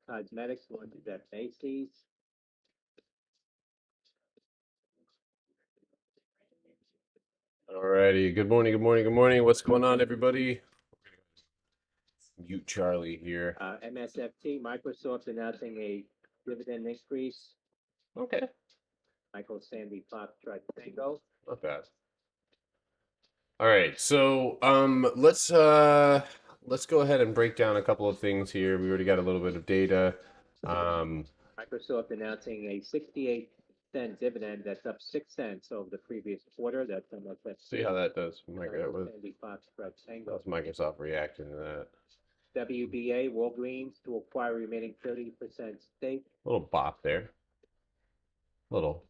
Cosmetics launches at Macy's. Alrighty. Good morning. Good morning. Good morning. What's going on, everybody? Mute Charlie here. MSFT, Microsoft announcing a dividend increase. Okay. Michael Sandy Foxtrot Tango. Not bad. All right. So let's go ahead and break down a couple of things here. We already got a little bit of data. Um, Microsoft announcing a 68-cent dividend that's up 6 cents over the previous quarter. That's see MSFT. how that does. Michael Sandy Foxtrot Tango. How's Microsoft reacting to that? WBA, Walgreens to acquire remaining 30% stake. A little bop there. Little.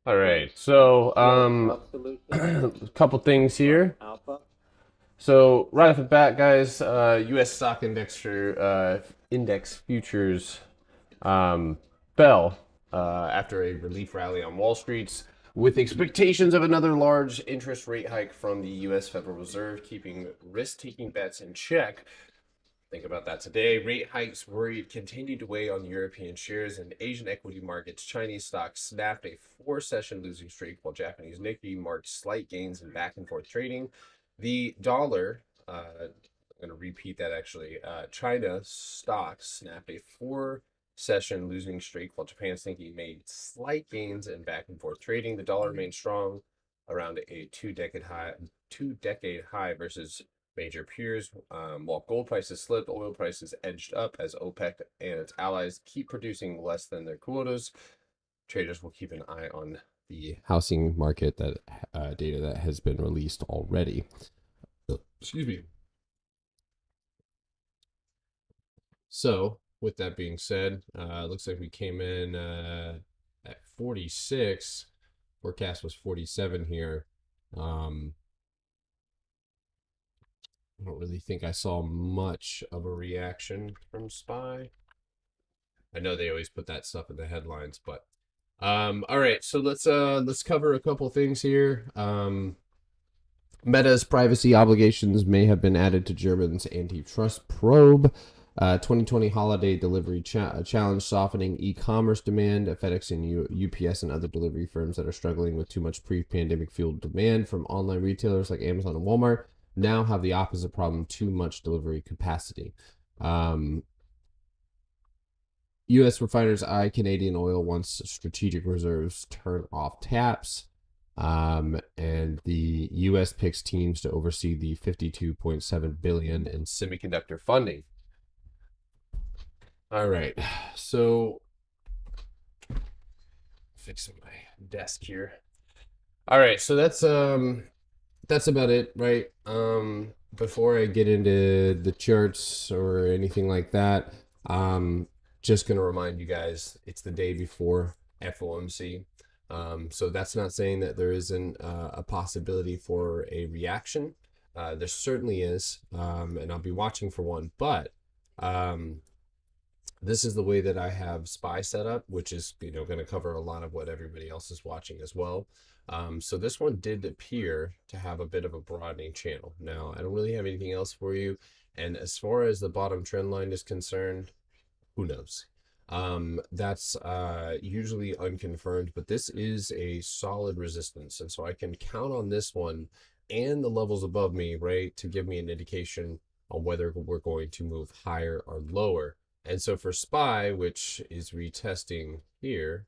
All right. So Wealth Solutions, a couple things here. Alpha. So right off the bat, guys, U.S. stock index futures fell after a relief rally on Wall Street, with expectations of another large interest rate hike from the U.S. Federal Reserve, keeping risk-taking bets in check. Think about that today. Rate hikes worried continued to weigh on European shares and Asian equity markets. Chinese stocks snapped a four-session losing streak, while Japanese Nikkei marked slight gains in back-and-forth trading. The dollar, I'm going to repeat that actually. China stocks snapped a four-session losing streak, while Japan's Nikkei made slight gains in back-and-forth trading. The dollar remained strong around a two-decade high versus major peers. While gold prices slipped, oil prices edged up as OPEC and its allies keep producing less than their quotas. Traders will keep an eye on the housing market data that has been released already. Excuse me. So, with that being said, looks like we came in at 46. Forecast was 47 here. I don't really think I saw much of a reaction from SPY. I know they always put that stuff in the headlines, but all right, so let's cover a couple things here. Meta's privacy obligations may have been added to Germany's antitrust probe. 2020 holiday delivery challenge softening e-commerce demand at FedEx and UPS and other delivery firms that are struggling with too much pre-pandemic fueled demand from online retailers like Amazon and Walmart now have the opposite problem: too much delivery capacity. U.S. refiners eye Canadian oil once strategic reserves turn off taps. And the U.S. picks teams to oversee the $52.7 billion in semiconductor funding. All right, so fixing my desk here. All right, so that's about it, right? Before I get into the charts or anything like that, just gonna remind you guys it's the day before FOMC. So that's not saying that there isn't a possibility for a reaction. There certainly is, and I'll be watching for one. But this is the way that I have SPY set up, which is going to cover a lot of what everybody else is watching as well. So this one did appear to have a bit of a broadening channel. Now, I don't really have anything else for you. And as far as the bottom trend line is concerned, who knows? That's usually unconfirmed, but this is a solid resistance. And so I can count on this one and the levels above me, right, to give me an indication on whether we're going to move higher or lower. And so for SPY, which is retesting here,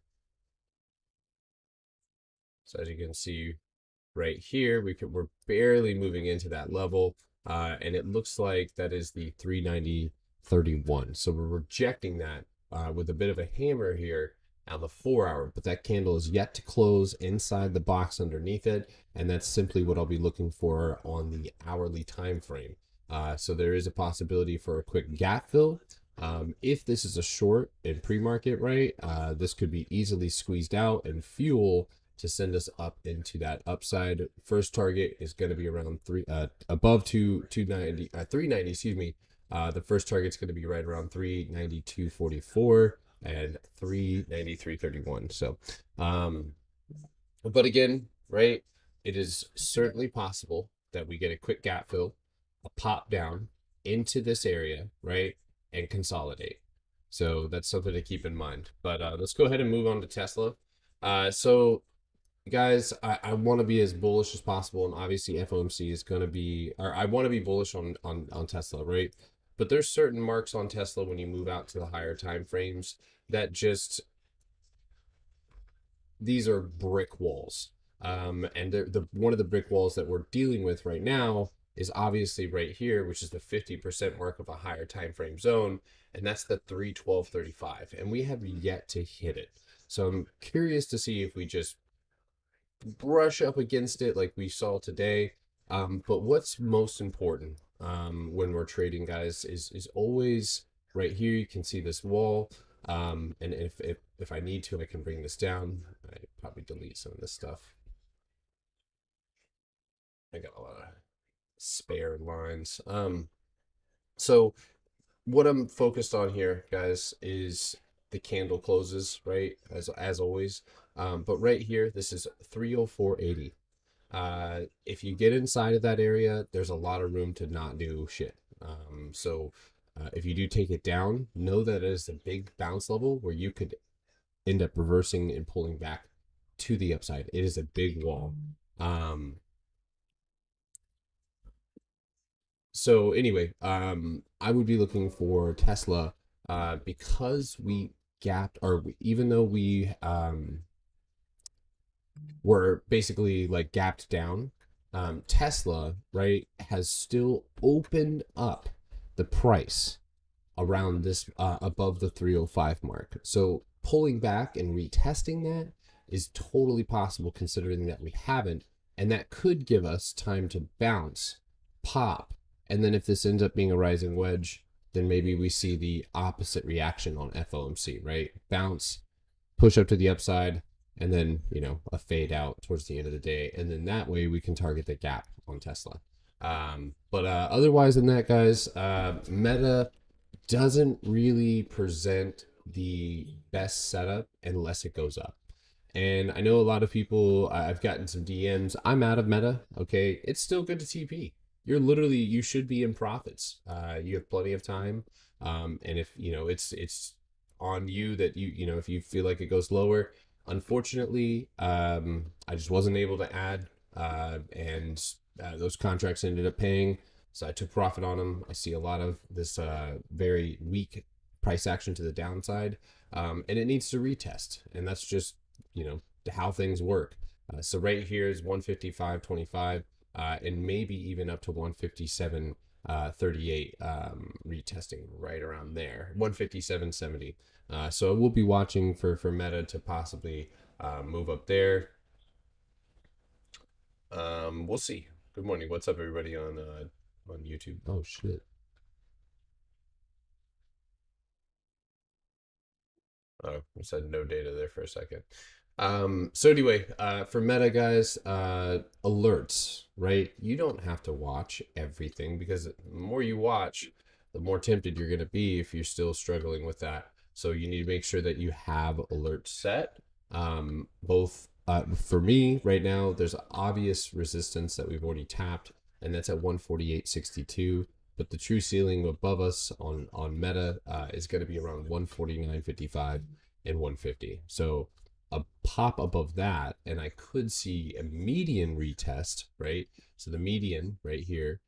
so as you can see right here, we're barely moving into that level. And it looks like that is the 390.31. So we're rejecting that with a bit of a hammer here on the 4-hour, but that candle is yet to close inside the box underneath it, and that's simply what I'll be looking for on the hourly time frame. So there is a possibility for a quick gap fill. If this is a short in pre-market, right, this could be easily squeezed out and fuel to send us up into that upside. First target is going to be around above 390, excuse me. The first target's going to be right around 392.44 and 393.31. So, but again, right, it is certainly possible that we get a quick gap fill, a pop down into this area, right? and consolidate. So that's something to keep in mind. But let's go ahead and move on to Tesla. So guys, I want to be as bullish as possible, and obviously FOMC is going to be, or I want to be bullish on Tesla, right? But there's certain marks on Tesla when you move out to the higher time frames that just, these are brick walls. And the one of the brick walls that we're dealing with right now is obviously right here, which is the 50% mark of a higher time frame zone, and that's the 312.35, and we have yet to hit it. So I'm curious to see if we just brush up against it like we saw today. But what's most important when we're trading, guys, is always right here. You can see this wall. And if I need to, I can bring this down. I probably delete some of this stuff. I got a lot of spare lines. So what I'm focused on here, guys, is the candle closes, right? As always. But right here, this is 304.80. If you get inside of that area, there's a lot of room to not do shit. So if you do take it down, know that it is a big bounce level where you could end up reversing and pulling back to the upside. It is a big wall. So anyway, I would be looking for Tesla because we gapped, or even though we were basically like gapped down, Tesla, right, has still opened up the price around this above the 305 mark. So pulling back and retesting that is totally possible considering that we haven't, and that could give us time to bounce, pop, and then if this ends up being a rising wedge, then maybe we see the opposite reaction on FOMC, right? Bounce, push up to the upside, and then, you know, a fade out towards the end of the day. And then that way we can target the gap on Tesla. But otherwise than that, guys, Meta doesn't really present the best setup unless it goes up. And I know a lot of people, I've gotten some DMs. I'm out of Meta. Okay. It's still good to TP. You're literally, you should be in profits. You have plenty of time. And if, you know, it's on you that you know, if you feel like it goes lower, unfortunately, I just wasn't able to add, and those contracts ended up paying. So I took profit on them. I see a lot of this very weak price action to the downside, and it needs to retest. And that's just, you know, how things work. So right here is 155.25, and maybe even up to 157.38, retesting right around there, 157.70. So we'll be watching for Meta to possibly move up there. We'll see. Good morning. What's up, everybody on YouTube? Oh shit. Oh, I said no data there for a second. So anyway, for Meta, guys, alerts, right? You don't have to watch everything because the more you watch, the more tempted you're going to be if you're still struggling with that. So you need to make sure that you have alerts set. Both for me right now, there's obvious resistance that we've already tapped, and that's at 148.62. But the true ceiling above us on Meta is going to be around 149.55 and 150. So a pop above that, and I could see a median retest, right? So the median right here,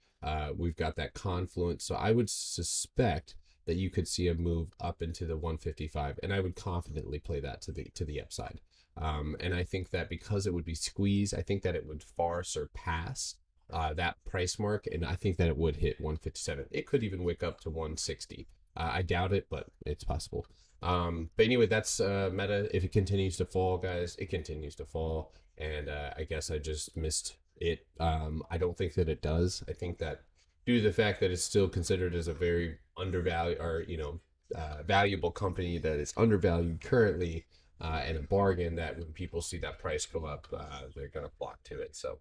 we've got that confluence. So I would suspect that you could see a move up into the 155, and I would confidently play that to the upside. And I think that because it would be squeezed, I think that it would far surpass that price mark, and I think that it would hit 157. It could even wick up to 160. I doubt it, but it's possible. But anyway, that's Meta. If it continues to fall, guys, it continues to fall, and I guess I just missed it. I don't think that it does. I think that due to the fact that it's still considered as a very undervalued, or you know, valuable company, that is undervalued currently, and a bargain, that when people see that price go up, they're gonna flock to it. So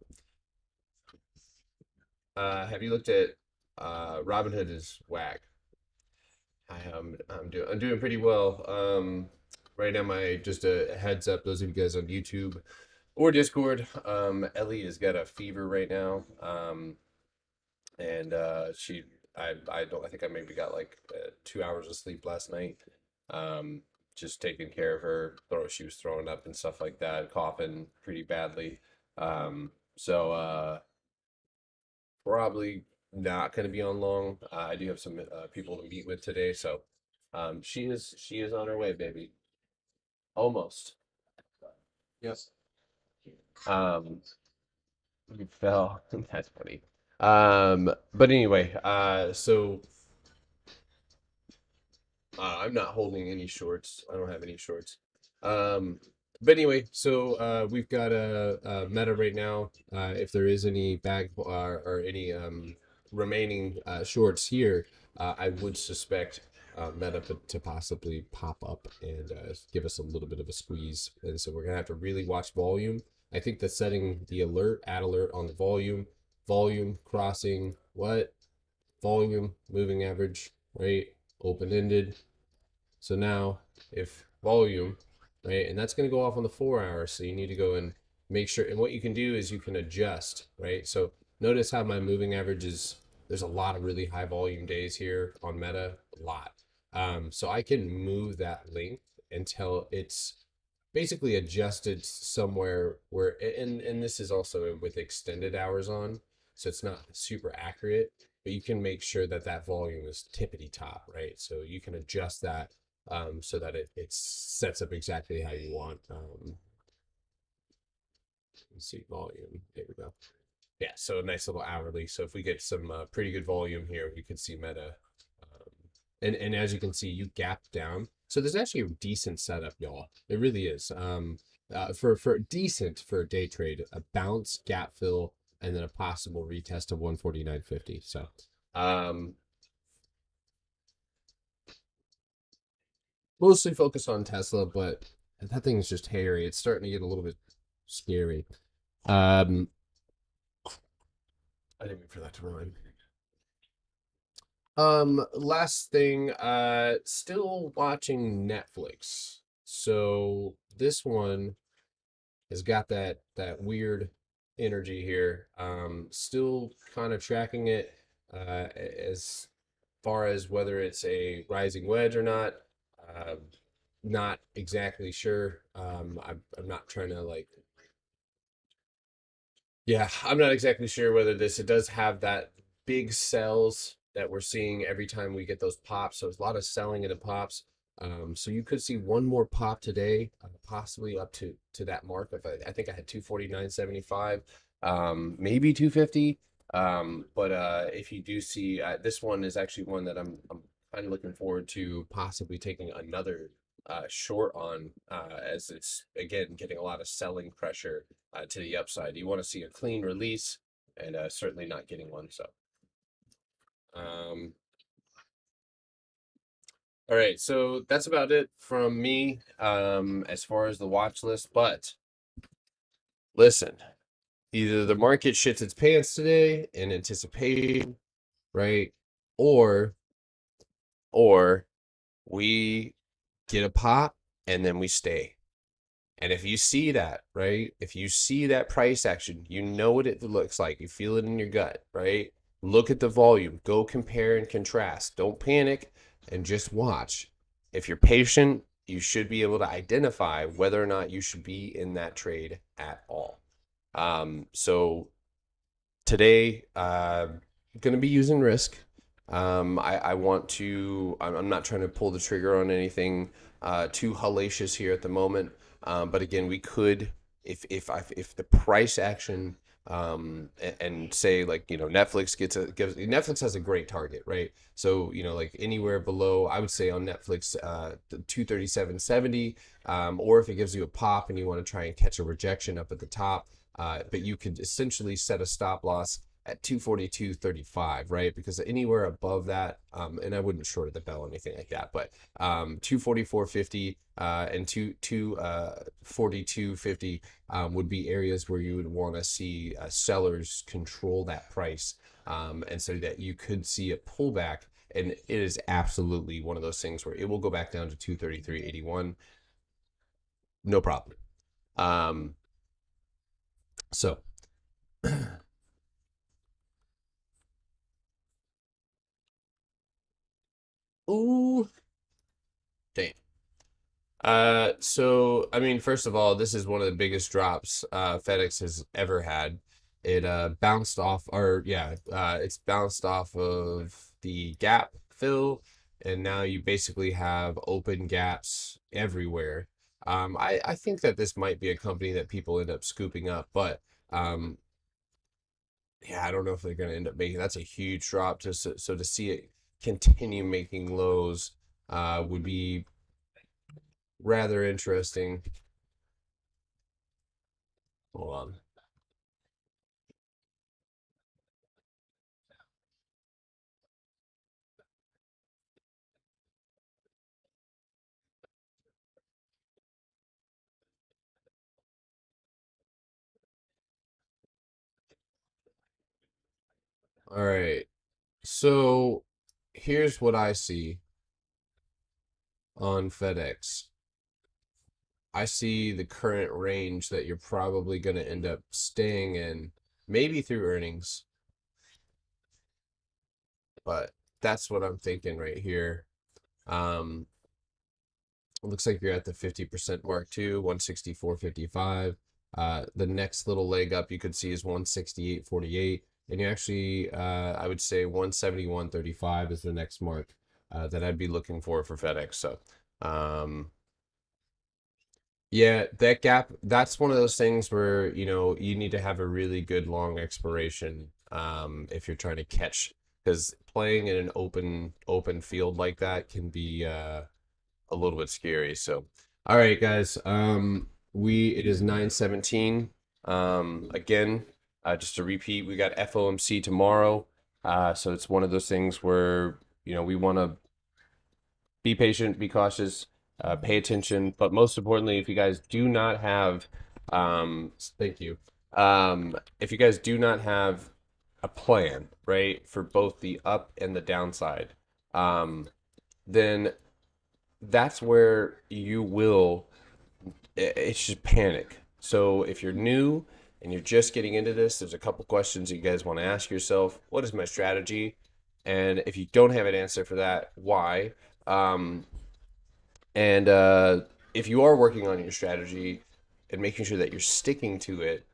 have you looked at Robinhood is whack. I'm doing pretty well. Right now, my just a heads up, those of you guys on YouTube or Discord, Ellie has got a fever right now. And she I think I maybe got like 2 hours of sleep last night. Um, just taking care of her. She was throwing up and stuff like that, coughing pretty badly. So probably not going to be on long. I do have some people to meet with today, so she is on her way, baby. Almost. Yes. Um, you fell. That's funny. But anyway, so I'm not holding any shorts. I don't have any shorts. Um, but anyway, so we've got a meta right now. If there is any bag or any remaining shorts here, I would suspect meta to possibly pop up and give us a little bit of a squeeze. And so we're gonna have to really watch volume. I think that setting the add alert on the volume crossing what volume moving average, right? Open ended. So now if volume, right, and that's going to go off on the 4 hour. So you need to go and make sure. And what you can do is you can adjust, right? So notice how my moving average is, there's a lot of really high volume days here on Meta, a lot. So I can move that length until it's basically adjusted somewhere where, and this is also with extended hours on, so it's not super accurate, but you can make sure that that volume is tippity top, right? So you can adjust that so that it sets up exactly how you want. Let's see, volume. There we go. Yeah, so a nice little hourly. So if we get some pretty good volume here, we could see Meta. And as you can see, you gap down. So there's actually a decent setup, y'all. It really is. For decent for a day trade, a bounce, gap fill, and then a possible retest of 149.50. So mostly focus on Tesla, but that thing is just hairy. It's starting to get a little bit scary. I didn't mean for that to rhyme. Last thing, still watching Netflix. So this one has got that weird energy here. Still kind of tracking it as far as whether it's a rising wedge or not. Uh, Not exactly sure. I'm not trying to like, yeah, I'm not exactly sure whether it does have that big sells that we're seeing every time we get those pops. So there's a lot of selling in the pops. So you could see one more pop today, possibly up to that mark. If I think I had 249.75, maybe 250. But if you do see this one is actually one that I'm kind of looking forward to possibly taking another short on as it's again getting a lot of selling pressure to the upside. You want to see a clean release, and certainly not getting one. So, um, all right, so that's about it from me as far as the watch list. But listen, either the market shits its pants today in anticipation, right, or or we get a pop and then we stay. And if you see that, right? If you see that price action, you know what it looks like. You feel it in your gut, right? Look at the volume. Go compare and contrast. Don't panic and just watch. If you're patient, you should be able to identify whether or not you should be in that trade at all. So today, going to be using risk. I want to, I'm not trying to pull the trigger on anything too hellacious here at the moment. But again, we could, if the price action and say like, Netflix Netflix has a great target, right? So, like anywhere below, I would say on Netflix, 237.70, or if it gives you a pop and you want to try and catch a rejection up at the top, but you could essentially set a stop loss at 242.35, right? Because anywhere above that, and I wouldn't short at the bell or anything like that, but 244.50 and 242.50 would be areas where you would want to see sellers control that price, and so that you could see a pullback. And it is absolutely one of those things where it will go back down to 233.81, no problem. So Ooh, dang. So I mean, first of all, this is one of the biggest drops FedEx has ever had. It bounced off, or yeah, it's bounced off of the gap fill, and now you basically have open gaps everywhere. I think that this might be a company that people end up scooping up, but um, yeah, I don't know if they're going to end up making. That's a huge drop. So to see it continue making lows would be rather interesting. Hold on. All right. So here's what I see on FedEx. I see the current range that you're probably going to end up staying in, maybe through earnings, but that's what I'm thinking right here. Um, it looks like you're at the 50% mark too, 164.55. The next little leg up you could see is 168.48. And you actually, I would say 171.35 is the next mark that I'd be looking for FedEx. So, yeah, that gap, that's one of those things where, you need to have a really good long expiration if you're trying to catch, because playing in an open field like that can be a little bit scary. So, all right, guys. It is 9:17. Again, just to repeat, we got FOMC tomorrow. So it's one of those things where, we want to be patient, be cautious, pay attention. But most importantly, if you guys do not have, thank you. If you guys do not have a plan, right, for both the up and the downside, then that's where you will it's just panic. So if you're new and you're just getting into this, there's a couple questions you guys want to ask yourself. What is my strategy? And if you don't have an answer for that, why? Um, and if you are working on your strategy and making sure that you're sticking to it,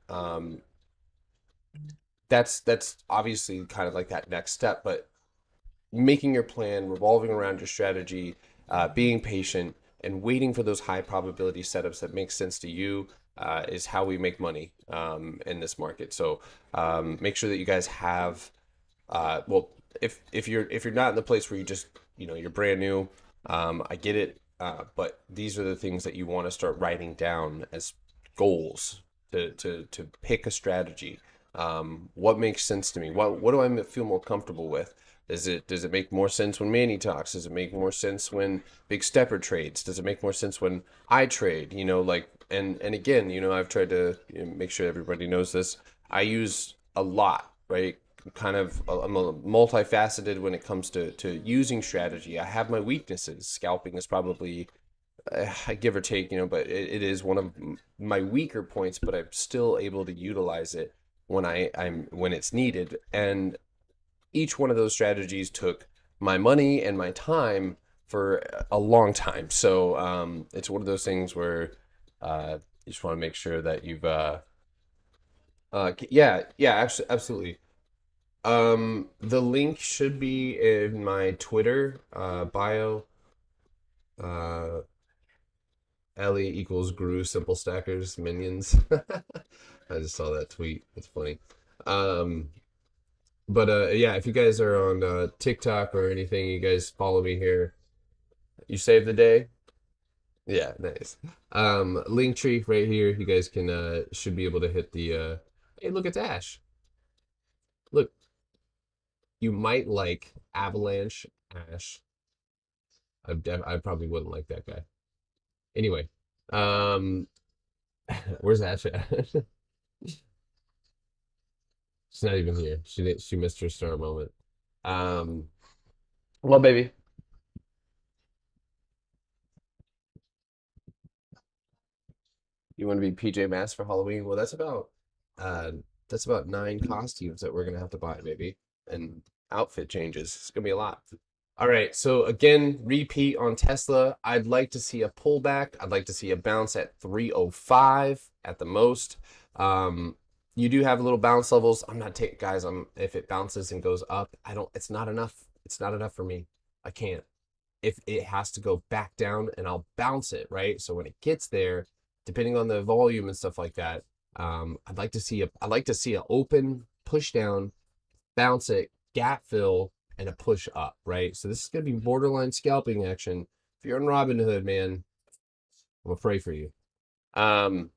that's obviously kind of like that next step. But making your plan revolving around your strategy, being patient, and waiting for those high probability setups that make sense to you is how we make money in this market. So make sure that you guys have well, if you're not in the place where you just you're brand new, I get it, but these are the things that you want to start writing down as goals to pick a strategy. What makes sense to me? What do I feel more comfortable with? Does it make more sense when Manny talks? Does it make more sense when Big Stepper trades? Does it make more sense when I trade? Like and again, I've tried to make sure everybody knows this. I use a lot, right? Kind of I'm a multifaceted when it comes to using strategy. I have my weaknesses. Scalping is probably give or take, but it is one of my weaker points, but I'm still able to utilize it when it's needed. And each one of those strategies took my money and my time for a long time. So it's one of those things where you just want to make sure that you've yeah, actually, absolutely. The link should be in my Twitter bio. Uh, Ellie equals Gru simple stackers minions. I just saw that tweet. It's funny. Um, but yeah, if you guys are on TikTok or anything, you guys follow me here. You save the day. Yeah, nice. Link tree right here. You guys can should be able to hit the hey, look, it's Ash. Look, you might like Avalanche Ash. I probably wouldn't like that guy. Anyway, um, where's Ash at? She's not even here. She missed her star moment. Um, well, baby, you want to be PJ Masks for Halloween? Well, uh that's about 9 costumes that we're gonna have to buy, baby, and outfit changes. It's gonna be a lot. All right, so again, repeat on Tesla. I'd like to see a pullback. I'd like to see a bounce at 305 at the most. Um, you do have little bounce levels. I'm not taking guys. If it bounces and goes up, I don't. It's not enough. It's not enough for me. I can't. If it has to go back down, and I'll bounce it right. So when it gets there, depending on the volume and stuff like that, I'd like to see a. I'd like to see an open push down, bounce it, gap fill, and a push up, right? So this is going to be borderline scalping action. If you're in Robinhood, man, I'm gonna pray for you. I've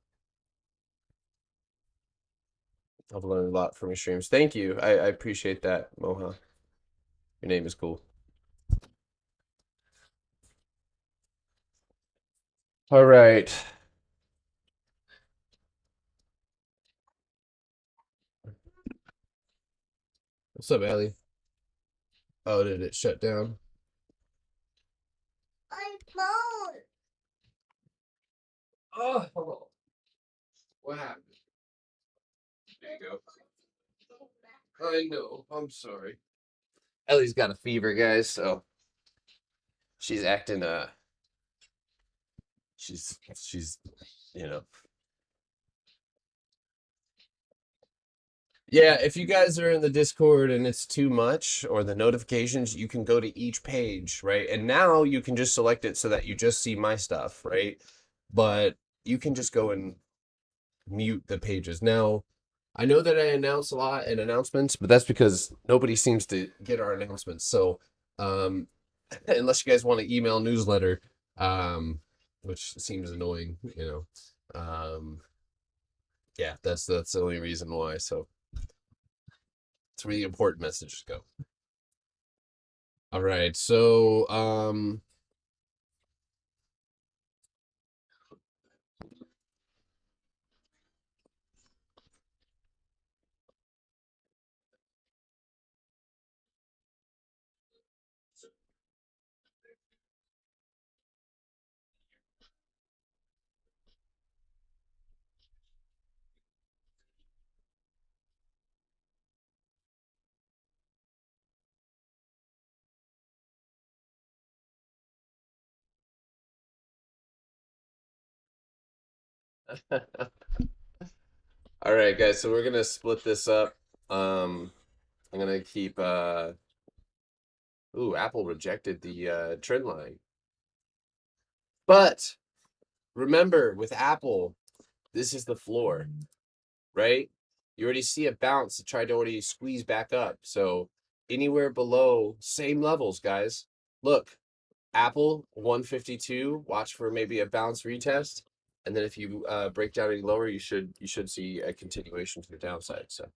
learned a lot from your streams. Thank you. I appreciate that, Moha. Your name is cool. All right. What's up, Allie? Oh, did it shut down? Oh, what happened? There you go. I know. I'm sorry. Ellie's got a fever, guys, so she's acting she's you know. Yeah, if you guys are in the Discord and it's too much or the notifications, you can go to each page, right? And now you can just select it so that you just see my stuff, right? But you can just go and mute the pages. Now, I know that I announce a lot in announcements, but that's because nobody seems to get our announcements. So, unless you guys want to email newsletter, which seems annoying, yeah, that's the only reason why. So it's really important message to go. All right, so all right, guys, so we're gonna split this up. I'm gonna keep ooh, Apple rejected the trend line. But remember, with Apple, this is the floor, right? You already see a bounce. It tried to already squeeze back up. So anywhere below, same levels, guys. Look, Apple 152. Watch for maybe a bounce retest, and then if you break down any lower, you should see a continuation to the downside. So.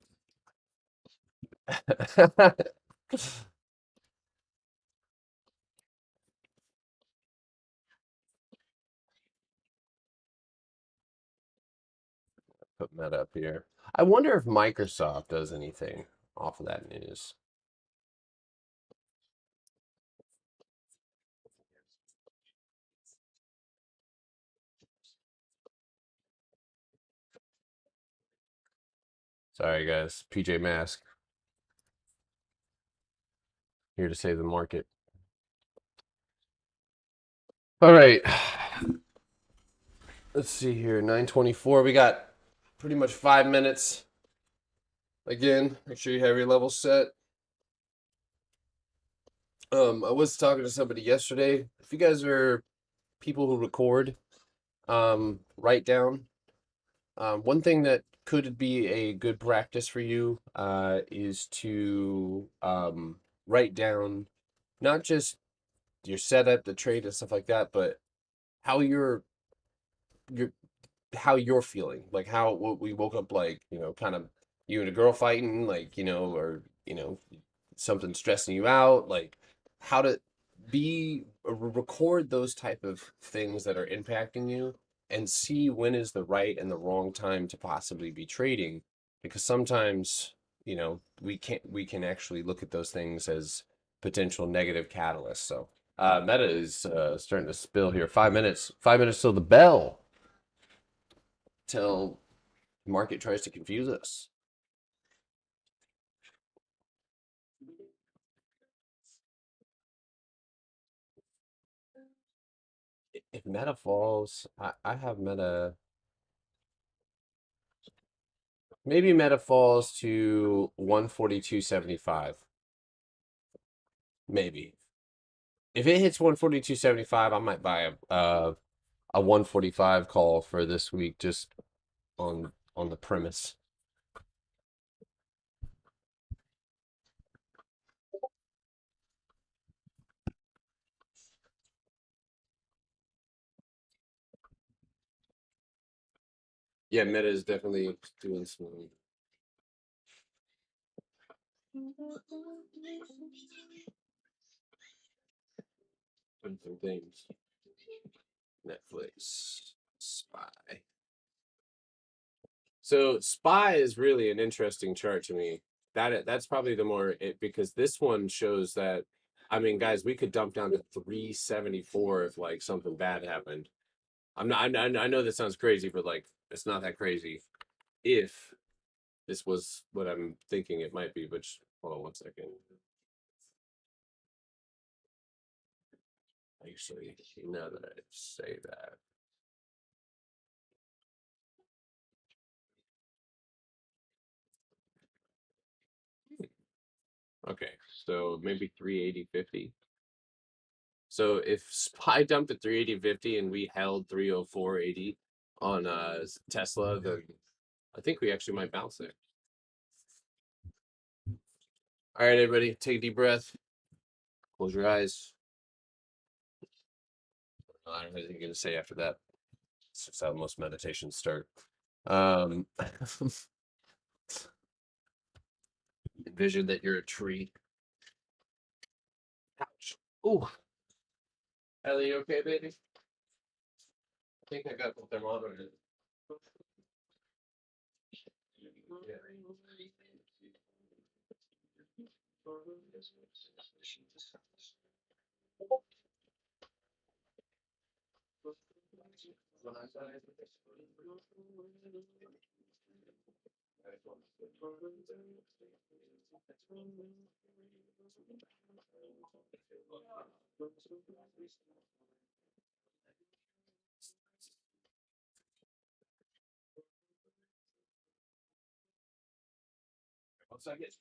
Putting that up here. I wonder if Microsoft does anything off of that news. Sorry, guys. PJ Mask here to save the market. All right. Let's see here. 9:24. We got pretty much 5 minutes. Again, make sure you have your level set. I was talking to somebody yesterday. If you guys are people who record, write down. One thing that could be a good practice for you is to write down not just your setup, the trade, and stuff like that, but how you're how you're feeling, like how what we woke up like, kind of you and a girl fighting, like, or something stressing you out, like how to record those type of things that are impacting you and see when is the right and the wrong time to possibly be trading, because sometimes we can actually look at those things as potential negative catalysts. So meta is starting to spill here. 5 minutes till the bell, till the market tries to confuse us. If Meta falls, I have Meta. Maybe Meta falls to 142.75. Maybe. If it hits 142.75, I might buy a 145 call for this week just on the premise. Yeah, Meta is definitely doing some things. Netflix, Spy. So Spy is really an interesting chart to me. That's probably the more because this one shows that I mean, guys, we could dump down to 374 if like something bad happened. I'm not. I know that sounds crazy, but like it's not that crazy. If this was what I'm thinking it might be, but hold on one second. Actually, now that I say that, okay, so maybe 380.50. So if SPY dumped at 380.50 and we held 304.80 on Tesla, then I think we actually might bounce there. All right, everybody, take a deep breath. Close your eyes. I don't know anything you're gonna say after that. It's just how most meditations start. Envision that you're a tree. Ouch. Ooh. Ellie, you okay, baby? I think I got the thermometer. Yeah. Once I get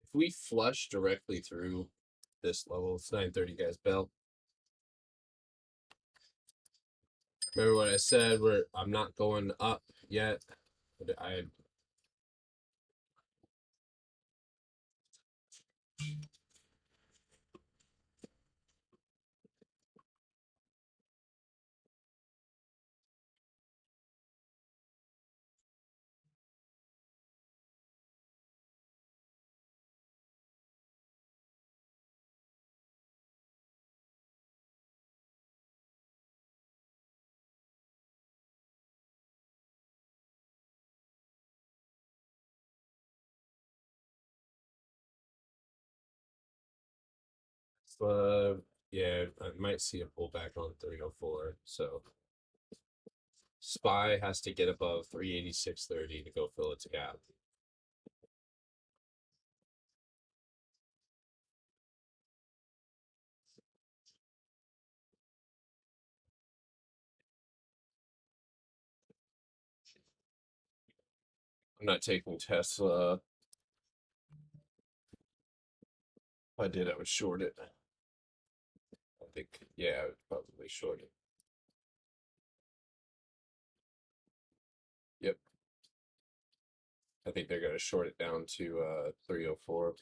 if we flush directly through this level, it's 9:30, guys. Bell. Remember what I said? Where I'm not going up yet. But I Yeah, I might see a pullback on 304. So SPY has to get above 386.30 to go fill its gap. I'm not taking Tesla. If I did, I would short it. I think, yeah, I would probably short it. Yep. I think they're going to short it down to 304.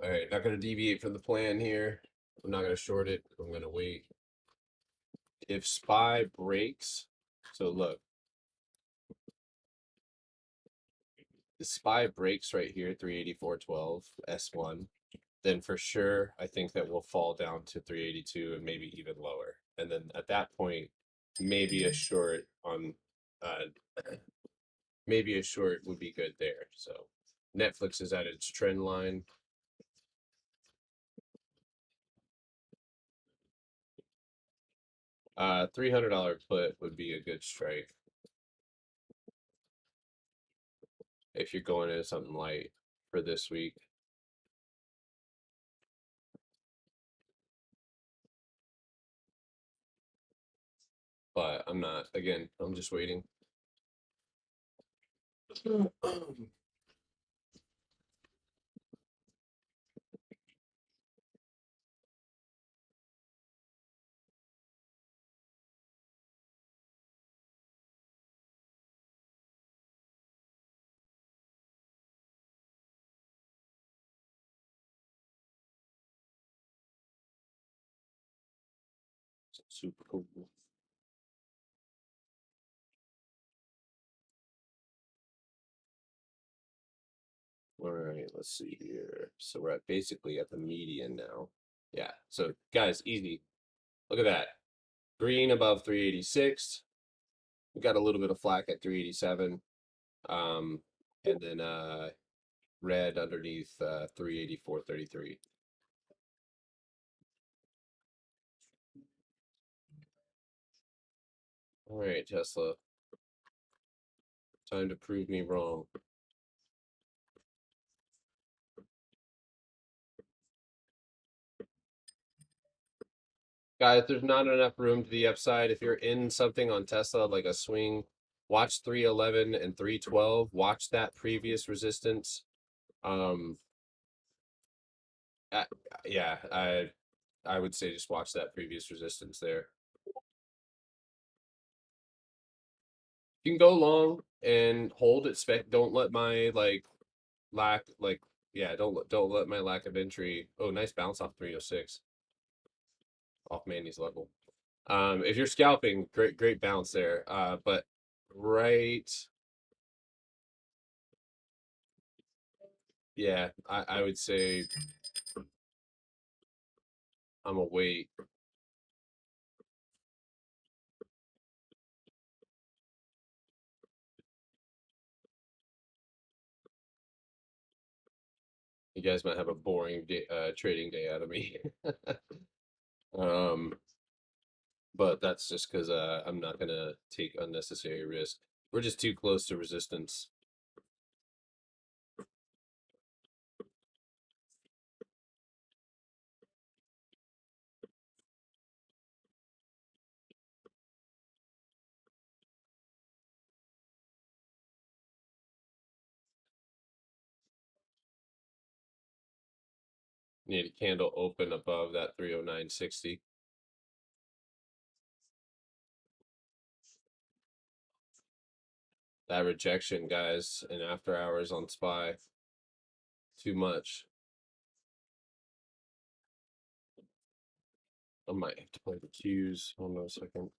All right, not going to deviate from the plan here. I'm not going to short it. I'm going to wait. If SPY breaks, so look, the SPY breaks right here, 384.12, S1, then for sure, I think that we'll fall down to 382 and maybe even lower. And then at that point, maybe a short on, maybe a short would be good there. So Netflix is at its trend line. $300 put would be a good strike if you're going into something light for this week. But I'm not, again, I'm just waiting. Super cool. All right, let's see here. So we're basically at the median now. Yeah, so guys, easy. Look at that. Green above 386. We got a little bit of flack at 387. And then red underneath 384.33. All right, Tesla. Time to prove me wrong. Guys, there's not enough room to the upside. If you're in something on Tesla, like a swing, watch 311 and 312. Watch that previous resistance. Um, uh, yeah, I would say just watch that previous resistance there. You can go long and hold it. Don't let my don't let my lack of entry. Oh, nice bounce off 306 off Mandy's level. If you're scalping, great bounce there. But right, yeah, I would say I'm a wait. You guys might have a boring day, trading day out of me. um, but that's just because I'm not gonna take unnecessary risk. We're just too close to resistance. Need a candle open above that 309.60. That rejection, guys, in after hours on SPY, too much. I might have to play the cues. Hold on a second.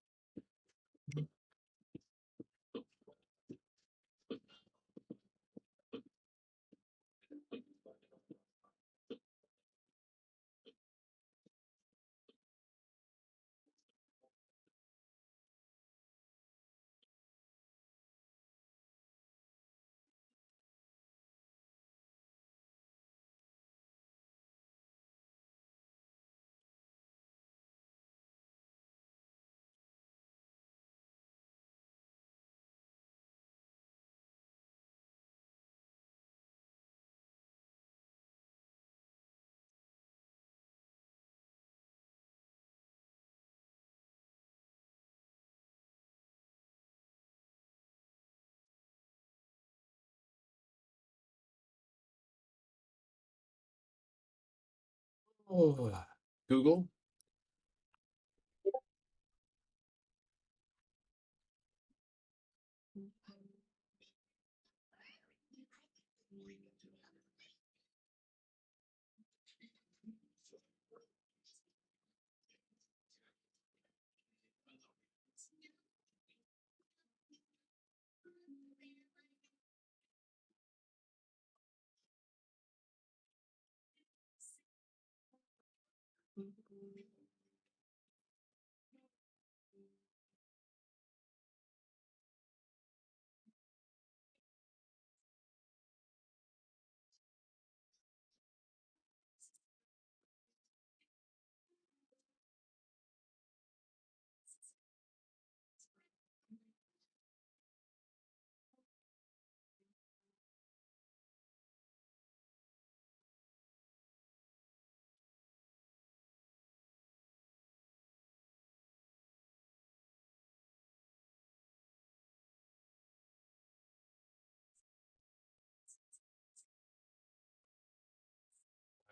Oh, Google.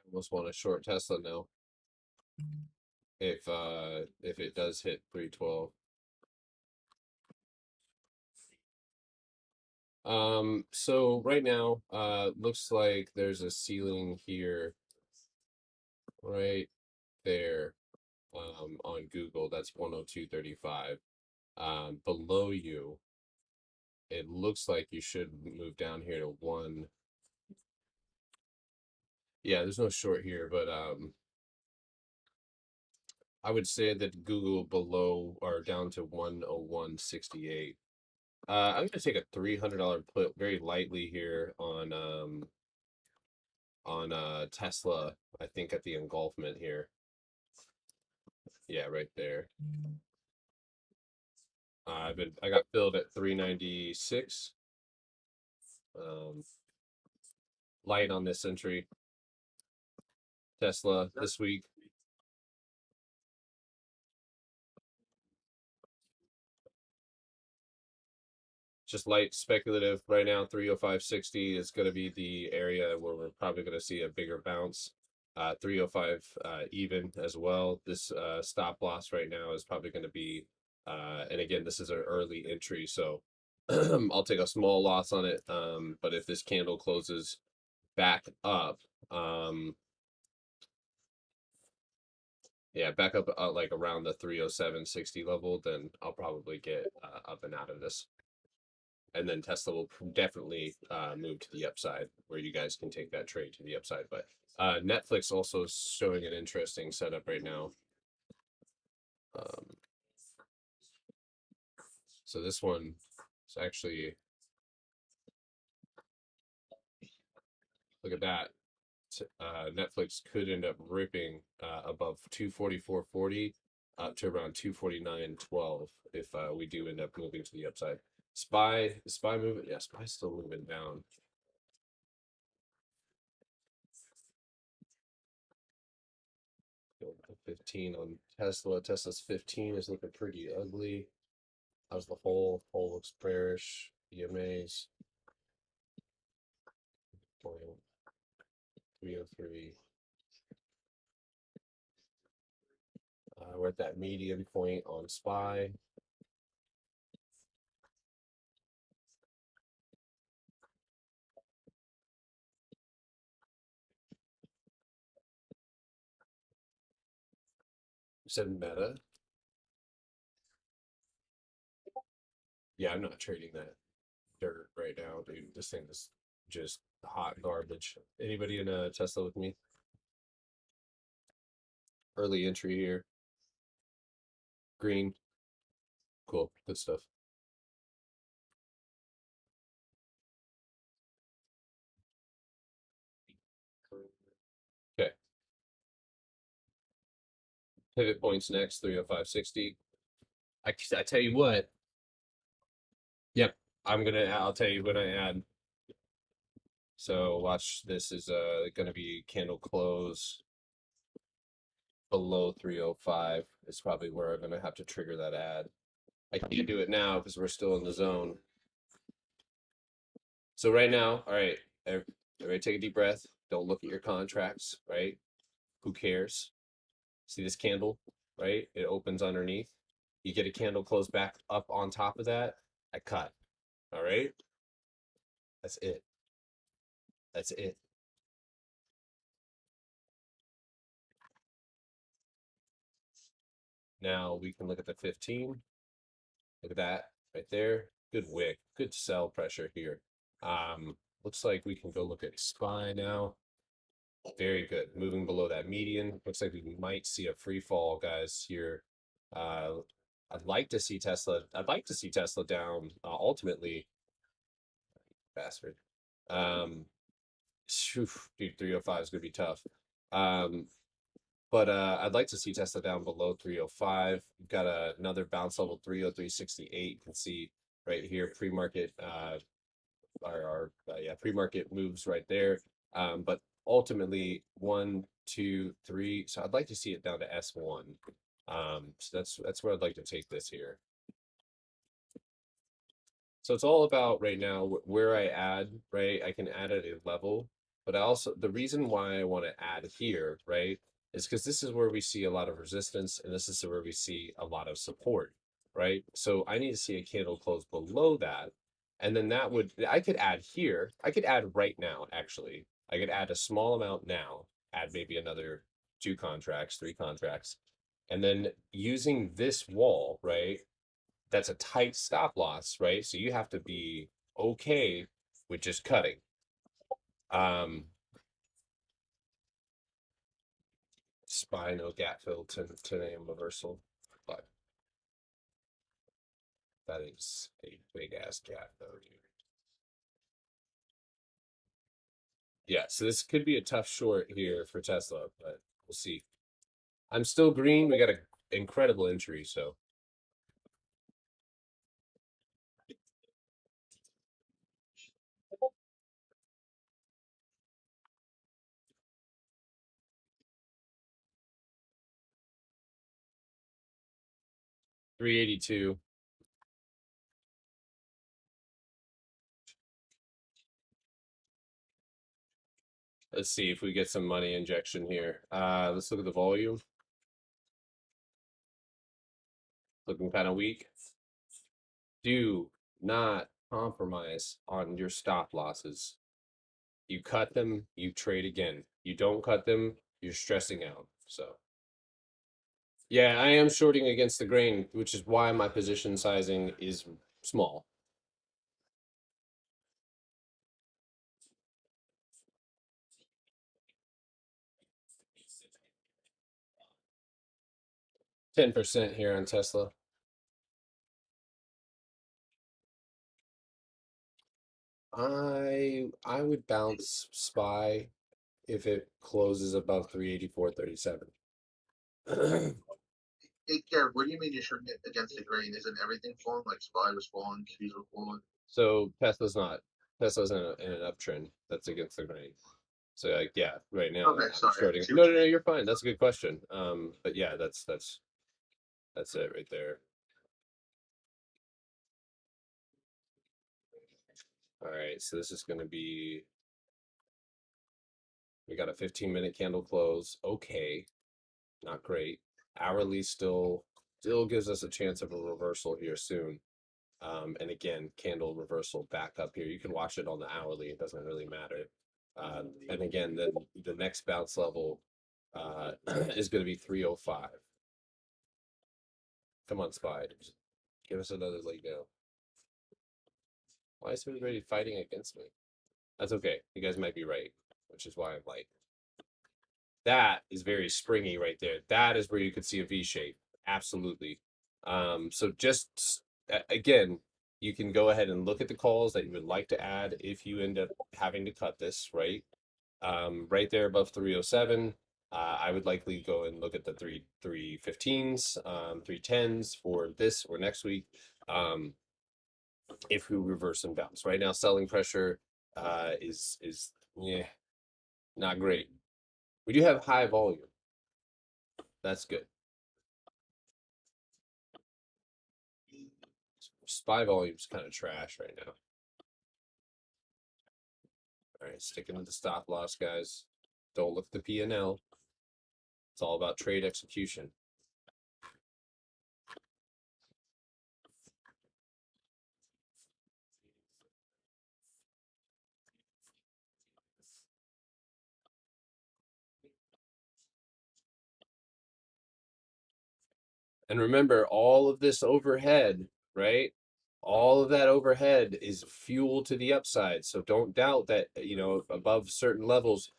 I almost want to short Tesla now. If it does hit 312. So right now, looks like there's a ceiling here, right there, on Google. That's 102.35. Below you, it looks like you should move down here to one. Yeah, there's no short here, but I would say that Google below or down to 101.68. I'm gonna take a $300 put very lightly here on Tesla. I think at the engulfment here. Yeah, right there. I got filled at 396. Um, Light on this entry. Tesla this week. Just light speculative right now. 305.60 is going to be the area where we're probably going to see a bigger bounce. 305 even as well. This stop loss right now is probably going to be, and again, this is an early entry, so I'll take a small loss on it. But if this candle closes back up, yeah, back up like around the 307.60 level, then I'll probably get up and out of this. And then Tesla will definitely move to the upside where you guys can take that trade to the upside. But Netflix also is showing an interesting setup right now. So this one is actually, look at that. Netflix could end up ripping above 244.40 up to around 249.12 if we do end up moving to the upside. Spy moving, yeah, Spy's still moving down. 15 on Tesla. Tesla's 15 is looking pretty ugly. How's the whole? Whole looks bearish. EMAs. 303. We're at that median point on SPY. You said Meta. Yeah, I'm not trading that dirt right now, dude. This thing is just hot garbage. Anybody in a Tesla with me? Early entry here. Green. Cool. Good stuff. Okay. Pivot points next, 305.60. I tell you what. Yep. I'll tell you when I add. So watch, this is gonna be candle close below 305. It's probably where I'm gonna have to trigger that ad. I can't do it now because we're still in the zone. So right now, all right, everybody take a deep breath. Don't look at your contracts, right? Who cares? See this candle, right? It opens underneath. You get a candle close back up on top of that. I cut. All right. That's it. That's it. Now we can look at the 15. Look at that right there. Good wick. Good sell pressure here. Looks like we can go look at SPY now. Very good. Moving below that median. Looks like we might see a free fall, guys, here. Uh, I'd like to see Tesla. I'd like to see Tesla down ultimately. Bastard. Um, dude, 305 is gonna be tough. Um, but I'd like to see Tesla down below 305. We've got another bounce level 303.68. You can see right here pre-market yeah, pre-market moves right there. But ultimately 1, 2, 3. So I'd like to see it down to S1. So that's where I'd like to take this here. So it's all about right now where I add, right? I can add at a level, but I also, the reason why I want to add here, right, is because this is where we see a lot of resistance and this is where we see a lot of support, right? So I need to see a candle close below that. And then that would, I could add here, I could add right now, actually. I could add a small amount now, add maybe another 2 contracts, 3 contracts. And then using this wall, right? That's a tight stop loss, right? So you have to be okay with just cutting. SPY no gap fill to name reversal, but that is a big ass gap though, dude. Yeah, so this could be a tough short here for Tesla, but we'll see. I'm still green. We got an incredible entry, so 382. Let's see if we get some money injection here. Let's look at the volume. Looking kind of weak. Do not compromise on your stop losses. You cut them, you trade again. You don't cut them, you're stressing out. So, yeah, I am shorting against the grain, which is why my position sizing is small. %10 here on Tesla. I would bounce SPY if it closes above 384.37. Hey, Garrett, what do you mean you're shooting it against the grain? Isn't everything falling? Like SPY was falling, Qs were falling. So Tesla's in an uptrend. That's against the grain. So like, yeah, right now Okay, I'm sorry. shorting. No, you're fine. That's a good question. But yeah, that's it right there. All right, so this is going to be, we got a 15-minute candle close. Okay, not great. Hourly still gives us a chance of a reversal here soon. And again, candle reversal back up here. You can watch it on the hourly. It doesn't really matter. And again, then the next bounce level is going to be 305. Come on, SPY. Give us another leg down. Why is everybody fighting against me? That's okay. You guys might be right, which is why I'm like, that is very springy right there. That is where you could see a V shape. Absolutely. So just again, you can go ahead and look at the calls that you would like to add if you end up having to cut this, right? Right there above 307. I would likely go and look at the 315s, 310s for this or next week. If we reverse and bounce. Right now, selling pressure is yeah, not great. We do have high volume. That's good. SPY volume's kind of trash right now. All right, sticking with the stop loss, guys. Don't look at the P&L. It's all about trade execution. And remember, all of this overhead, right? All of that overhead is fuel to the upside. So don't doubt that, above certain levels,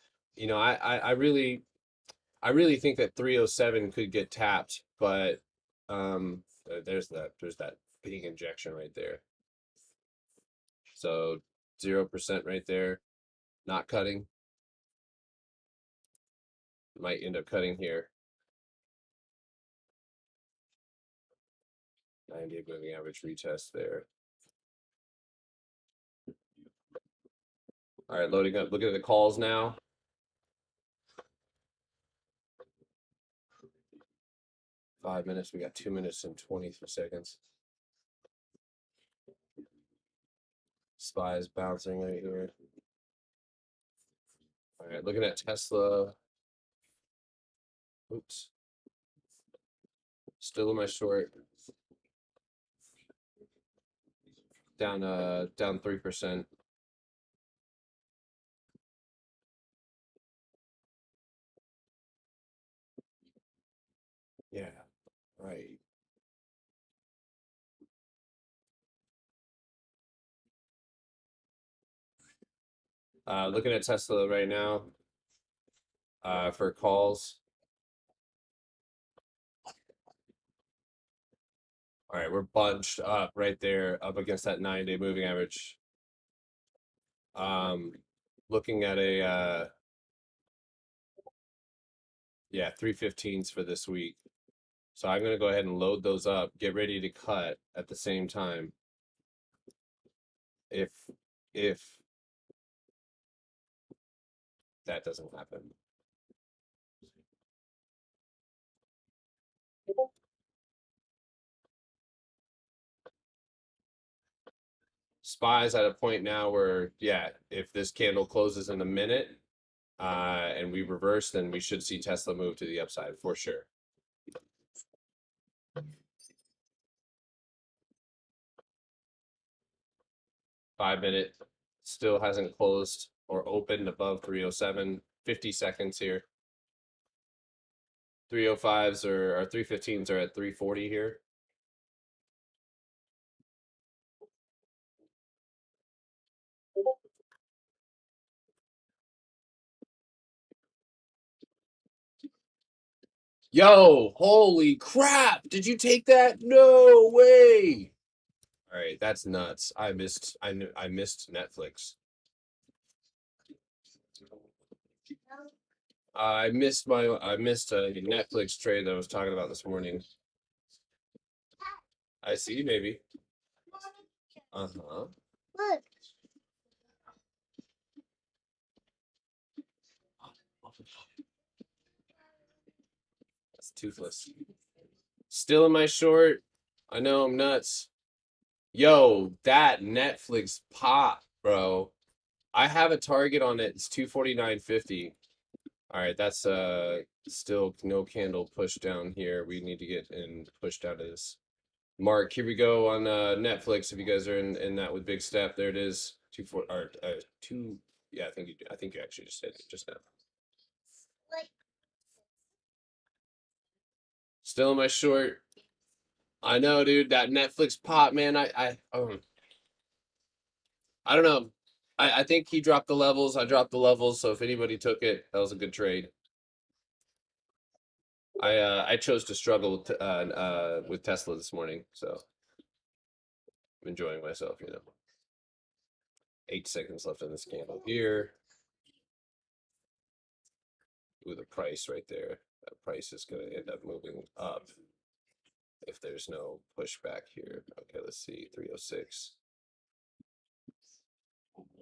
I really think that 307 could get tapped, but there's that big injection right there. So 0% right there, not cutting. Might end up cutting here. 90 moving average retest there. All right, loading up. Looking at the calls now. Five minutes. We got 2 minutes and 23 seconds. SPY is bouncing right here. All right, looking at Tesla. Oops. Still in my short. Down 3%. Yeah, right. Looking at Tesla right now. For calls. All right, we're bunched up right there, up against that 9-day moving average. Looking at a 315s for this week. So I'm gonna go ahead and load those up, get ready to cut at the same time. If that doesn't happen. SPY's at a point now where, if this candle closes in a minute, and we reverse, then we should see Tesla move to the upside for sure. Five-minute still hasn't closed or opened above 307. 50 seconds here. 305s or 315s are at 340 here. Yo, holy crap! Did you take that? No way! All right, that's nuts. I missed Netflix. I missed a Netflix trade that I was talking about this morning. I see, maybe. Uh-huh. Look. That's toothless. Still in my short. I know I'm nuts. Yo, that Netflix pop, bro. I have a target on it. It's 249.50. All right, that's still no candle push down here. We need to get in push down to this. Mark, here we go on Netflix. If you guys are in that with Big Step, there it is. 2. Yeah, I think you actually just hit it just now. Still in my short. I know, dude. That Netflix pop, man. I don't know. I think he dropped the levels. I dropped the levels. So if anybody took it, that was a good trade. I chose to struggle with Tesla this morning, so I'm enjoying myself. 8 seconds left in this candle here. Ooh, the price right there. That price is going to end up moving up if there's no pushback here. Okay, let's see. 306.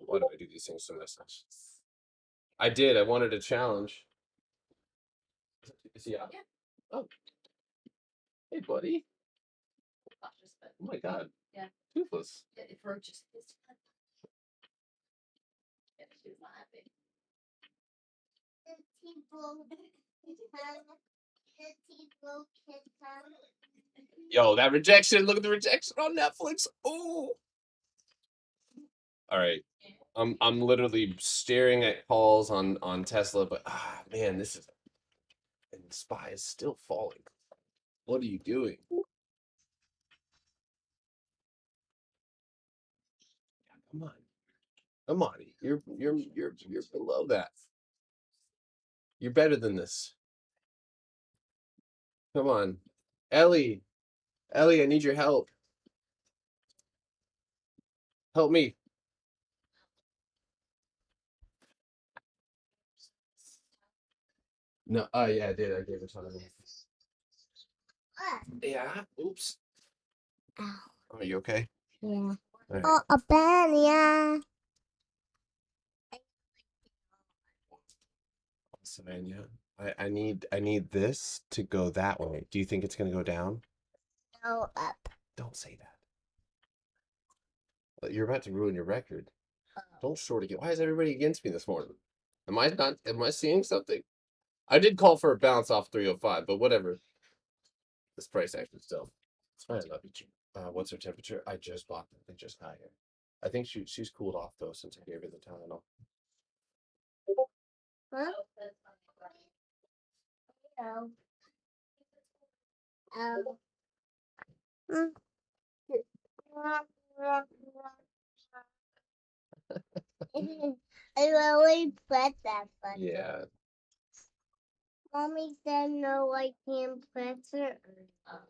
Why do I do these things so messy? I did. I wanted a challenge. Is he up? Yeah. Oh. Hey, buddy. Oh my God. Yeah. Toothless. Yeah, if we're just this one. Yeah, she's not happy. Yo, that rejection. Look at the rejection on Netflix. Oh. All right. I'm literally staring at calls on Tesla, but man, this is and SPY is still falling. What are you doing? Come on. Come on. You're below that. You're better than this. Come on. Ellie. Ellie, I need your help. Help me. No, yeah, I did. I gave it to him. Yeah. Oops. Ow. Are you okay? Yeah. All right. Oh, a banana. Savannah, I need this to go that way. Do you think it's gonna go down? No, up. Don't say that. You're about to ruin your record. Don't short again. Why is everybody against me this morning? Am I not? Am I seeing something? I did call for a bounce off 305, but whatever. This price action still. It's fine. I love you. What's her temperature? I just bought them. They just got here. I think she's cooled off though since I gave her the Tylenol. Huh? No. Oh. Mm. I always press that button. Yeah. Mommy said no, I can't press it. All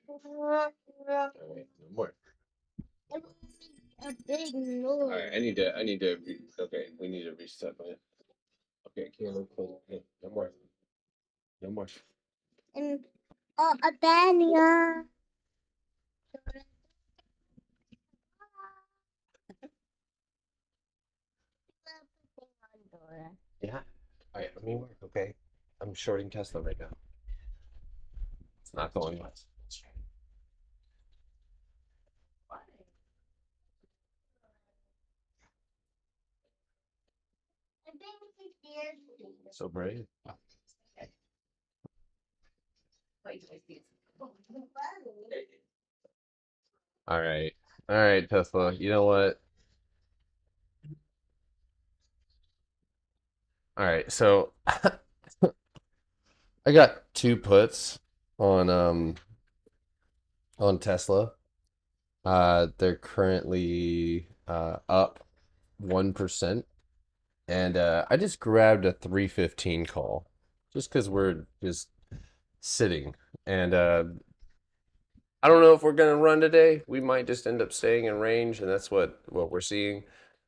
right. No more. It was a big noise. All right. Okay. We need to reset my. Okay. Candle close. Okay, no more. No more. And a banana. Yeah. All right. Let me work. Okay. I'm shorting Tesla right now. It's not going well. So brave. All right. All right, Tesla. You know what? All right. So I got two puts on Tesla. They're currently up 1%. And I just grabbed a 315 call just because we're just sitting. And I don't know if we're gonna run today. We might just end up staying in range, and that's what we're seeing.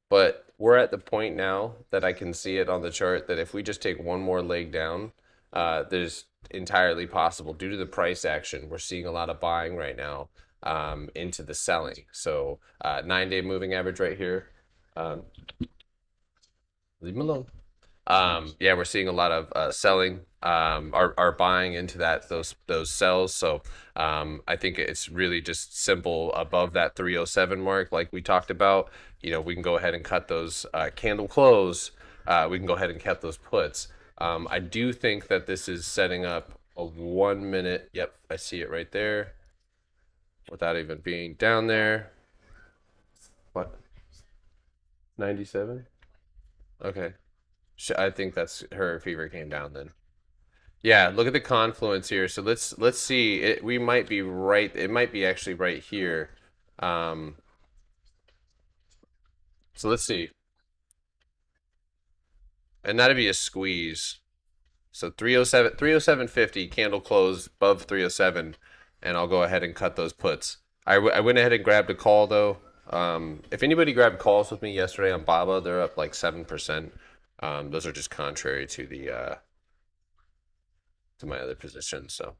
But we're at the point now that I can see it on the chart that if we just take one more leg down, there's entirely possible due to the price action. We're seeing a lot of buying right now into the selling. So 9-day moving average right here. Leave them alone. Yeah, we're seeing a lot of selling, are buying into those sells. So I think it's really just simple above that 307 mark, like we talked about. You know, we can go ahead and cut those candle close. We can go ahead and cut those puts. I do think that this is setting up a 1 minute. Yep, I see it right there, without even being down there. What? 97. Okay. I think that's her fever came down then. Yeah, look at the confluence here. So let's see. We might be right. It might be actually right here. So let's see. And that'd be a squeeze. So 307 307.50 candle close above 307, and I'll go ahead and cut those puts. I went ahead and grabbed a call though. If anybody grabbed calls with me yesterday on BABA, they're up like 7%. Those are just contrary to the to my other positions. So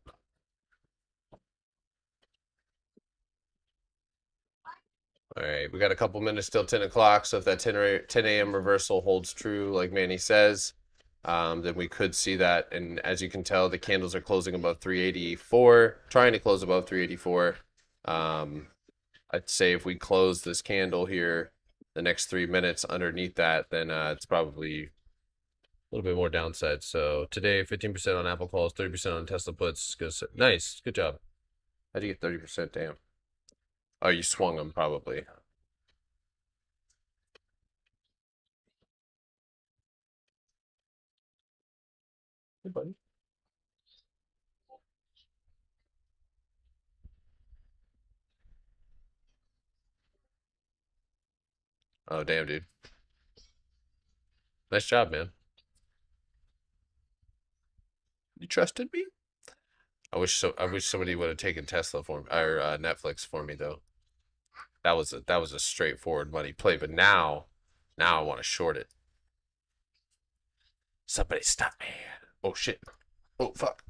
all right, we got a couple minutes till 10 o'clock. So if that 10 a.m. reversal holds true, like Manny says, then we could see that. And as you can tell, the candles are closing above 384, trying to close above 384. I'd say if we close this candle here, the next 3 minutes underneath that, then it's probably little bit more downside. So today, 15% on Apple calls, 30% on Tesla puts. Nice, good job. How'd you get 30%? Damn. Oh, you swung them probably. Hey, buddy. Oh, damn, dude. Nice job, man. You trusted me? I wish somebody would have taken Tesla for me, or Netflix for me though. That was a straightforward money play, but now I want to short it. Somebody stop me. Oh shit. Oh fuck.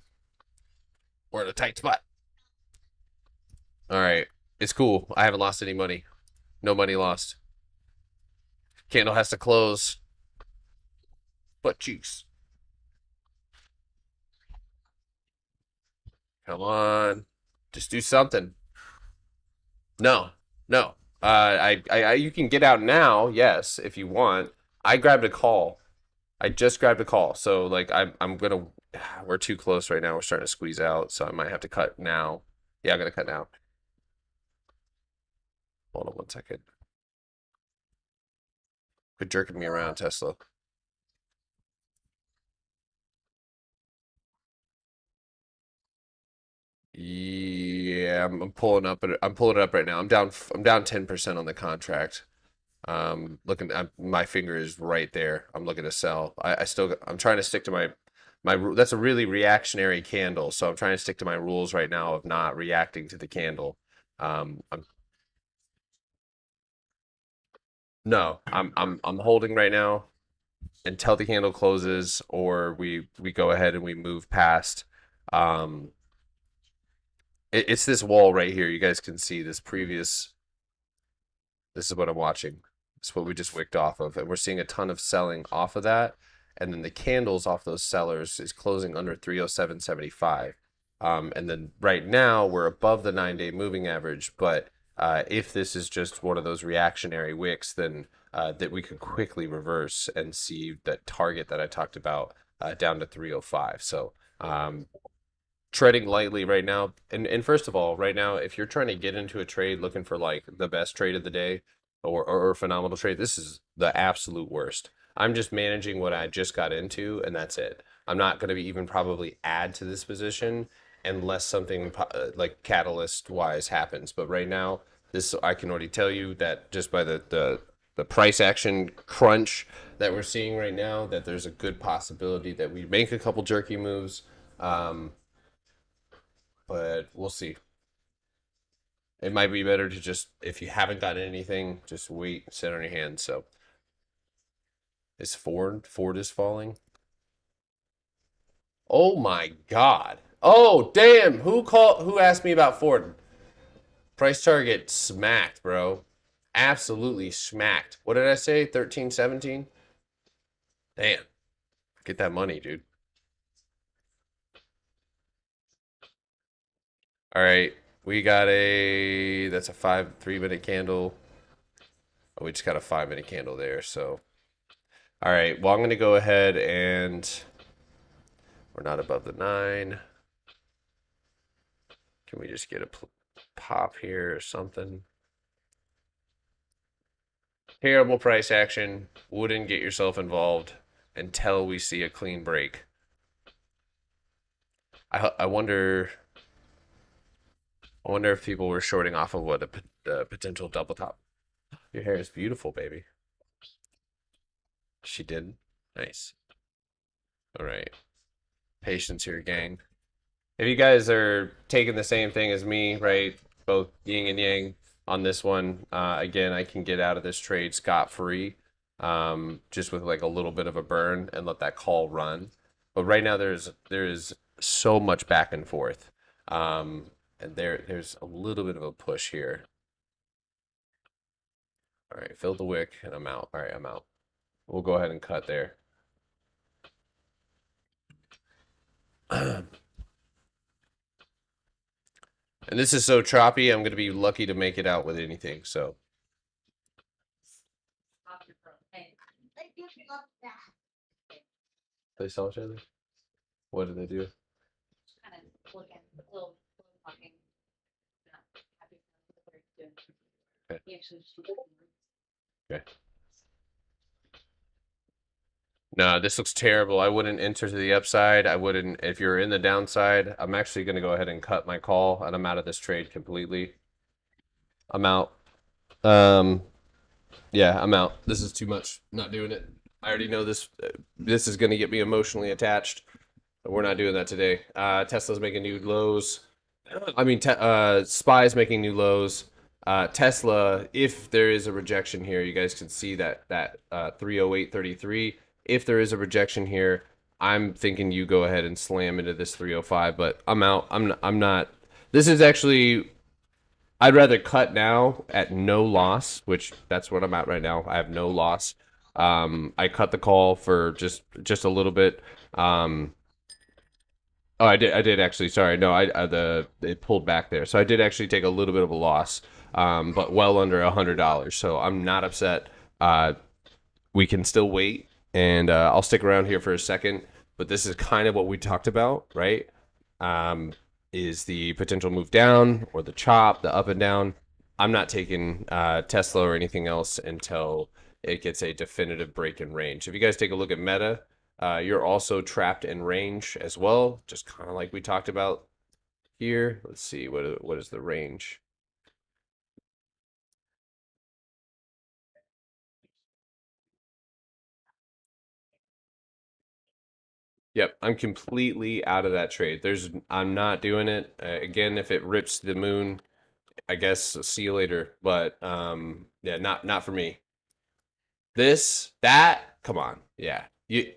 We're in a tight spot. All right. It's cool. I haven't lost any money. No money lost. Candle has to close. Butt cheeks. Come on. Just do something. No. No. You can get out now, yes, if you want. I grabbed a call. I just grabbed a call. So like I'm gonna we're too close right now. We're starting to squeeze out, so I might have to cut now. Yeah, I'm gonna cut now. Hold on 1 second. Quit jerking me around, Tesla. Yeah, I'm pulling up. I'm pulling it up right now. I'm down 10% on the contract. Looking at my finger is right there. I'm looking to sell. I'm trying to stick to that's a really reactionary candle, so I'm trying to stick to my rules right now of not reacting to the candle. I'm holding right now until the candle closes, or we go ahead and we move past. It's this wall right here. You guys can see this previous. This is what I'm watching. It's what we just wicked off of, and we're seeing a ton of selling off of that, and then the candles off those sellers is closing under 307.75. And then right now we're above the 9-day moving average, but if this is just one of those reactionary wicks, then that we could quickly reverse and see that target that I talked about down to 305. So treading lightly right now. And first of all, right now, if you're trying to get into a trade looking for like the best trade of the day or a phenomenal trade, this is the absolute worst. I'm just managing what I just got into, and that's it. I'm not going to even probably add to this position unless something like catalyst wise happens. But right now, this I can already tell you that just by the price action crunch that we're seeing right now, that there's a good possibility that we make a couple jerky moves. But we'll see. It might be better to just, if you haven't gotten anything, just wait, sit on your hands. So is Ford is falling. Oh my God. Oh damn. Who asked me about Ford? Price target smacked, bro. Absolutely smacked. What did I say? 13, 17? Damn. Get that money, dude. All right. We got that's a 3-minute candle. Oh, we just got a 5-minute candle there. So, all right. Well, I'm going to go ahead and we're not above the 9. Can we just get a pop here or something? Terrible price action. Wouldn't get yourself involved until we see a clean break. I wonder if people were shorting off of what a potential double top. Your hair is beautiful, baby. She did. Nice. All right. Patience here, gang. If you guys are taking the same thing as me, right? Both yin and yang on this one. Again, I can get out of this trade scot-free, just with like a little bit of a burn and let that call run. But right now there is so much back and forth. And there's a little bit of a push here. All right, fill the wick and I'm out. All right, I'm out. We'll go ahead and cut there. And this is so choppy, I'm going to be lucky to make it out with anything, so. I just love that. They saw each other. What did they do? Kind of looking a little talking. Not happy with what he's doing. Okay. He actually Okay. No, this looks terrible. I wouldn't enter to the upside. I wouldn't, if you're in the downside, I'm actually going to go ahead and cut my call, and I'm out of this trade completely. I'm out. Yeah, I'm out. This is too much. Not doing it. I already know this. This is going to get me emotionally attached. We're not doing that today. Tesla's making new lows. I mean, SPY's making new lows. Tesla, if there is a rejection here, you guys can see that 308.33. If there is a rejection here, I'm thinking you go ahead and slam into this 305. But I'm out. I'm not. This is actually. I'd rather cut now at no loss, which that's what I'm at right now. I have no loss. I cut the call for just a little bit. Oh, I did actually. Sorry, no, it pulled back there, so I did actually take a little bit of a loss, but well under $100. So I'm not upset. We can still wait, and I'll stick around here for a second. But this is kind of what we talked about, right? Is the potential move down or the chop, the up and down. I'm not taking Tesla or anything else until it gets a definitive break in range. If you guys take a look at Meta, you're also trapped in range as well, just kind of like we talked about here. Let's see, what is the range? Yep, I'm completely out of that trade. I'm not doing it. Again, if it rips the moon, I guess see you later. But yeah, not for me. Come on. Yeah.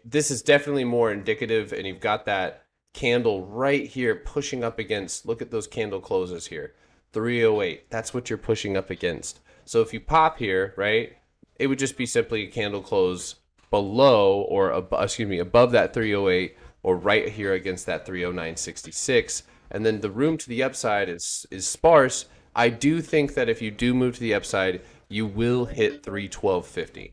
This is definitely more indicative, and you've got that candle right here pushing up against, look at those candle closes here. 308. That's what you're pushing up against. So if you pop here, right, it would just be simply a candle close below or above that 308 or right here against that 309.66. And then the room to the upside is sparse. I do think that if you do move to the upside, you will hit 312.50.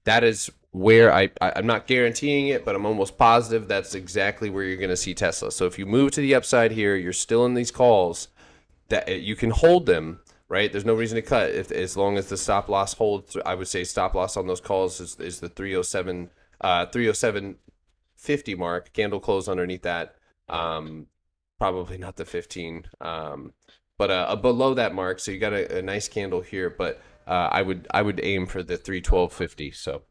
That is where I'm not guaranteeing it, but I'm almost positive that's exactly where you're going to see Tesla. So if you move to the upside here, you're still in these calls, that you can hold them, right? There's no reason to cut as long as the stop loss holds. I would say stop loss on those calls is the 307.50 mark. Candle close underneath that. Probably not the 15. But below that mark, so you got a nice candle here, but I would aim for the 312.50. So,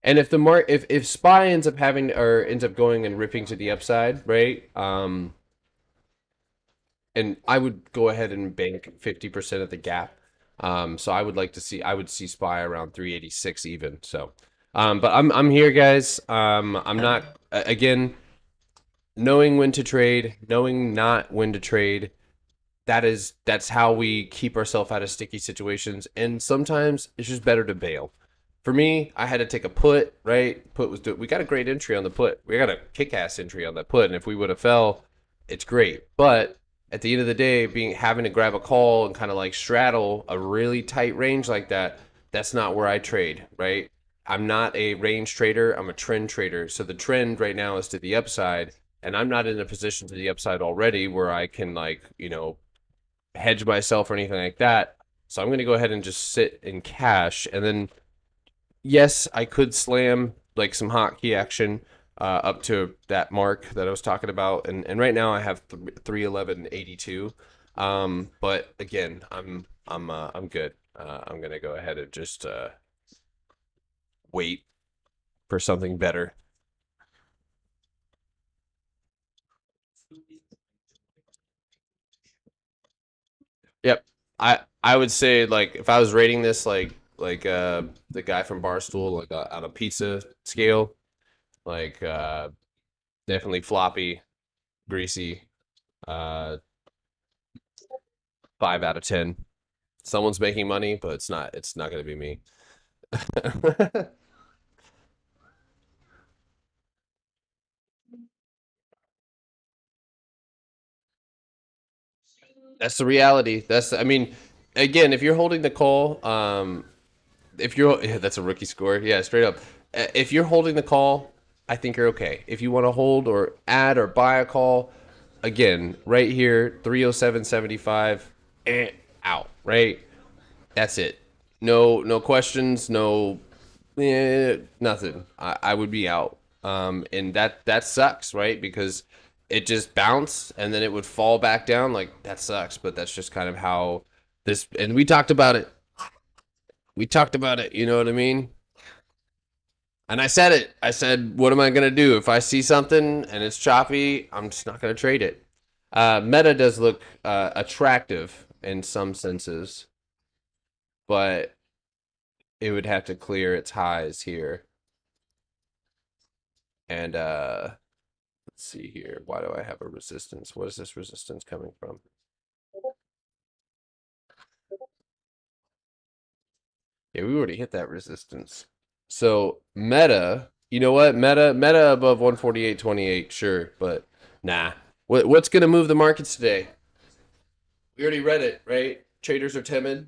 and if if SPY ends up going and ripping to the upside, right? And I would go ahead and bank 50% of the gap. So I would see SPY around 386 even. So, but I'm here, guys. I'm not again knowing when to trade, knowing not when to trade. That's how we keep ourselves out of sticky situations, and sometimes it's just better to bail. For me, I had to take a put, right? We got a great entry on the put. We got a kick-ass entry on that put, and if we would have fell, it's great. But at the end of the day, having to grab a call and kind of like straddle a really tight range like that, that's not where I trade, right? I'm not a range trader. I'm a trend trader. So the trend right now is to the upside, and I'm not in a position to the upside already where I can hedge myself or anything like that. So I'm going to go ahead and just sit in cash. And then, yes, I could slam like some hotkey action up to that mark that I was talking about. And right now I have 311.82. But again, I'm good. I'm going to go ahead and just wait for something better. Yep. I would say, like, if I was rating this like the guy from Barstool, like on a pizza scale, like definitely floppy, greasy, 5 out of 10. Someone's making money, but it's not gonna be me. That's the reality. I mean, again, if you're holding the call, that's a rookie score. Yeah, straight up. If you're holding the call, I think you're okay. If you want to hold or add or buy a call, again, right here, 307.75, out, right? That's it. No questions, nothing. I would be out. And that sucks, right? Because it just bounced and then it would fall back down. Like, that sucks, but that's just kind of how this, and we talked about it. You know what I mean? And I said it. I said, what am I going to do? If I see something and it's choppy, I'm just not going to trade it. Meta does look attractive in some senses, but it would have to clear its highs here. And let's see here. Why do I have a resistance? What is this resistance coming from? Yeah, we already hit that resistance. So Meta, you know what? Meta above 148.28, sure, but nah. What's gonna move the markets today? We already read it, right? Traders are timid.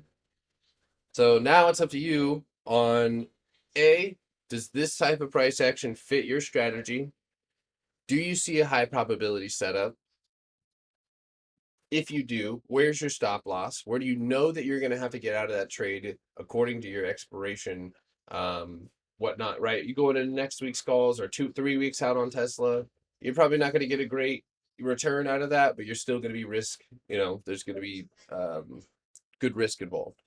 So now it's up to you on A, does this type of price action fit your strategy? Do you see a high probability setup? If you do, where's your stop loss? Where do you know that you're going to have to get out of that trade according to your expiration, whatnot, right? You go into next week's calls or 2-3 weeks out on Tesla, you're probably not going to get a great return out of that, but you're still going to be risk, there's going to be good risk involved.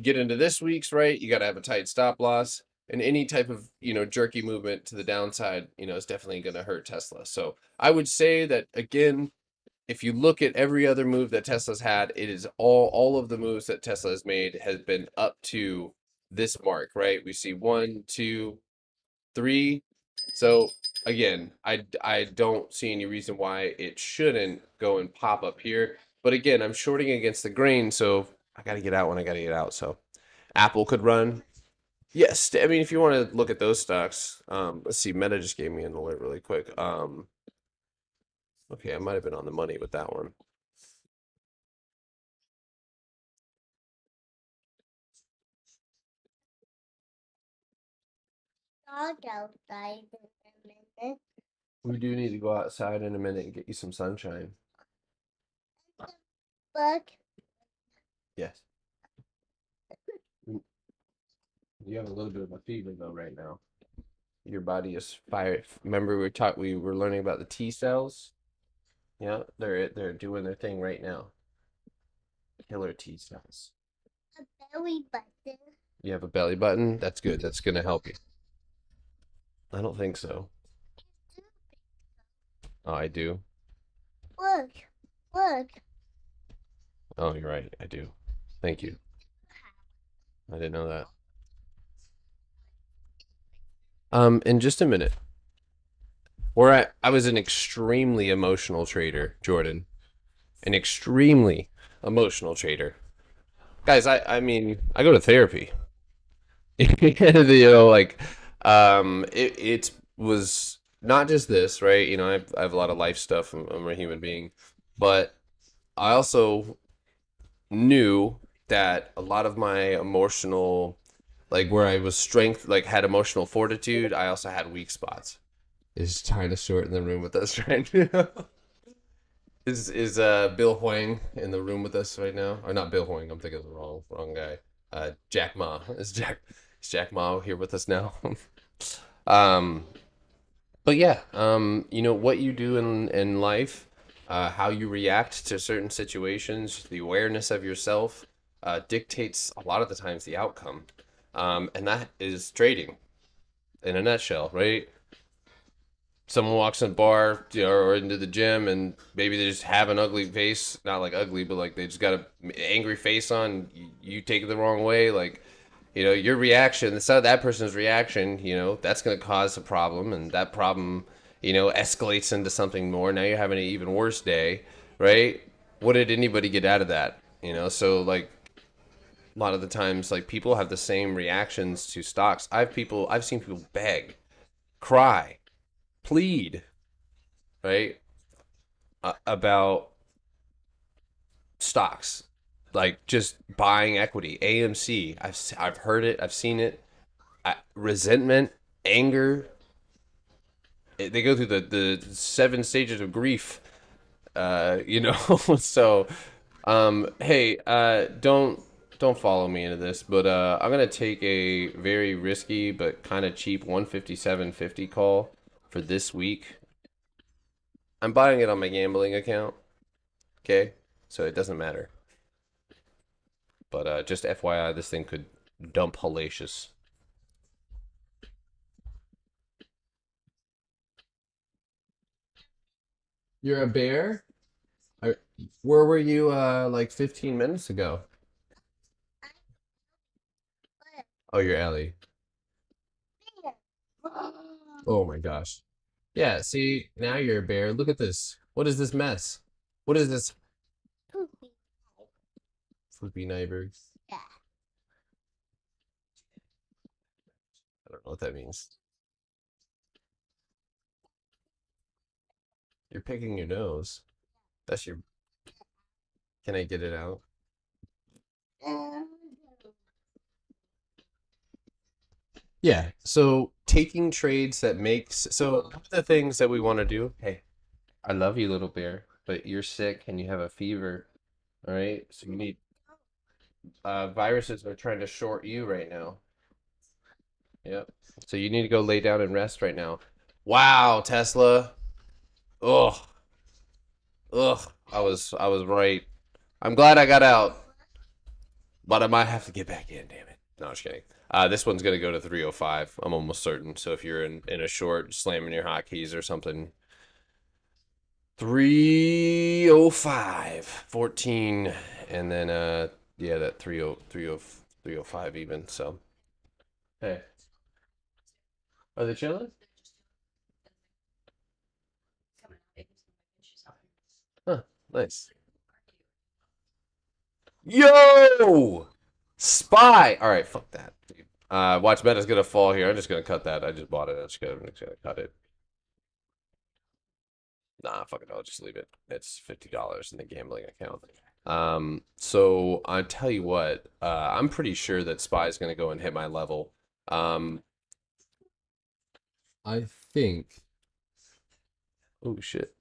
Get into this week's, right? You got to have a tight stop loss, and any type of, jerky movement to the downside, is definitely going to hurt Tesla. So I would say that, again, if you look at every other move that Tesla's had, it is all of the moves that Tesla has made has been up to this mark, right? We see 1, 2, 3. So again, I don't see any reason why it shouldn't go and pop up here. But again, I'm shorting against the grain, so I got to get out when I got to get out. So Apple could run. Yes, I mean, if you want to look at those stocks, let's see. Meta just gave me an alert really quick. Okay, I might have been on the money with that one. Dog outside in a minute. We do need to go outside in a minute and get you some sunshine. Look, Yes. You have a little bit of a fever though right now. Your body is fired. Remember we were learning about the T cells? Yeah, they're doing their thing right now. Killer T cells. a belly button. You have a belly button? That's good. That's gonna help you. I don't think so. Oh, I do. Look, look. Oh, you're right. I do. Thank you. I didn't know that. In just a minute. I was an extremely emotional trader, Jordan. An extremely emotional trader. Guys, I mean, I go to therapy. It was not just this, right? I have a lot of life stuff. I'm a human being, but I also knew that a lot of my emotional, like where I was had emotional fortitude, I also had weak spots. Is kind of short in the room with us right now. Is Bill Huang in the room with us right now? Or not Bill Huang? I'm thinking of the wrong guy. Jack Ma is Jack Ma here with us now? um, but yeah, what you do in life, how you react to certain situations, the awareness of yourself, dictates a lot of the times the outcome, and that is trading in a nutshell, right? Someone walks in a bar, or into the gym, and maybe they just have an ugly face, not like ugly, but like they just got an angry face on. You take it the wrong way, like, your reaction, instead of that person's reaction, that's going to cause a problem, and that problem, escalates into something more. Now you're having an even worse day, right? What did anybody get out of that? So like a lot of the times, like, people have the same reactions to stocks. I've seen people beg, cry, plead, right, about stocks, like just buying equity. AMC, I've heard it, I've seen it. Resentment, anger, they go through the 7 stages of grief. You know, so hey, don't follow me into this, but I'm gonna take a very risky but kind of cheap 157.50 call for this week. I'm buying it on my gambling account. Okay, so it doesn't matter. But just FYI, this thing could dump hellacious. You're a bear? Where were you like 15 minutes ago? Oh, you're Ellie. Oh my gosh. Yeah, see, now you're a bear. Look at this. What is this mess? What is this? Poopy. Floopy neighbor. Yeah. I don't know what that means. You're picking your nose. That's your. Can I get it out? Yeah. So taking trades that makes. So one of the things that we want to do. Hey, I love you, little bear, but you're sick and you have a fever. All right. So you need. Viruses are trying to short you right now. Yep. So you need to go lay down and rest right now. Wow, Tesla. Ugh. Ugh. I was right. I'm glad I got out, but I might have to get back in, damn it. No, I'm just kidding. This one's gonna go to 305. I'm almost certain. So if you're in a short, slamming your hotkeys or something. 305, 14, and then yeah, that 305 even. So hey. Are they chilling? Huh, nice. Yo! Spy! Alright, fuck that, dude. Watch Meta's gonna fall here. I'm just gonna cut that. I just bought it. I'm just gonna cut it. Nah, fuck it. I'll just leave it. It's $50 in the gambling account. So I tell you what, I'm pretty sure that Spy's gonna go and hit my level. I think. Oh shit.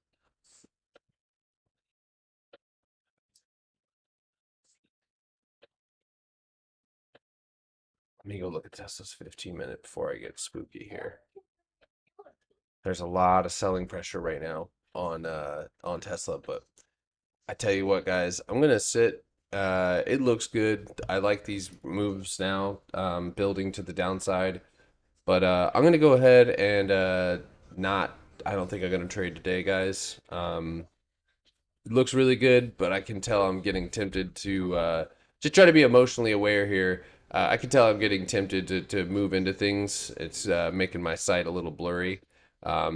Let me go look at Tesla's 15-minute before I get spooky here. There's a lot of selling pressure right now on Tesla, but I tell you what, guys, I'm gonna sit. It looks good. I like these moves now, building to the downside. But I'm gonna go ahead and not. I don't think I'm gonna trade today, guys. It looks really good, but I can tell I'm getting tempted to just try to be emotionally aware here. I can tell I'm getting tempted to move into things. It's making my sight a little blurry.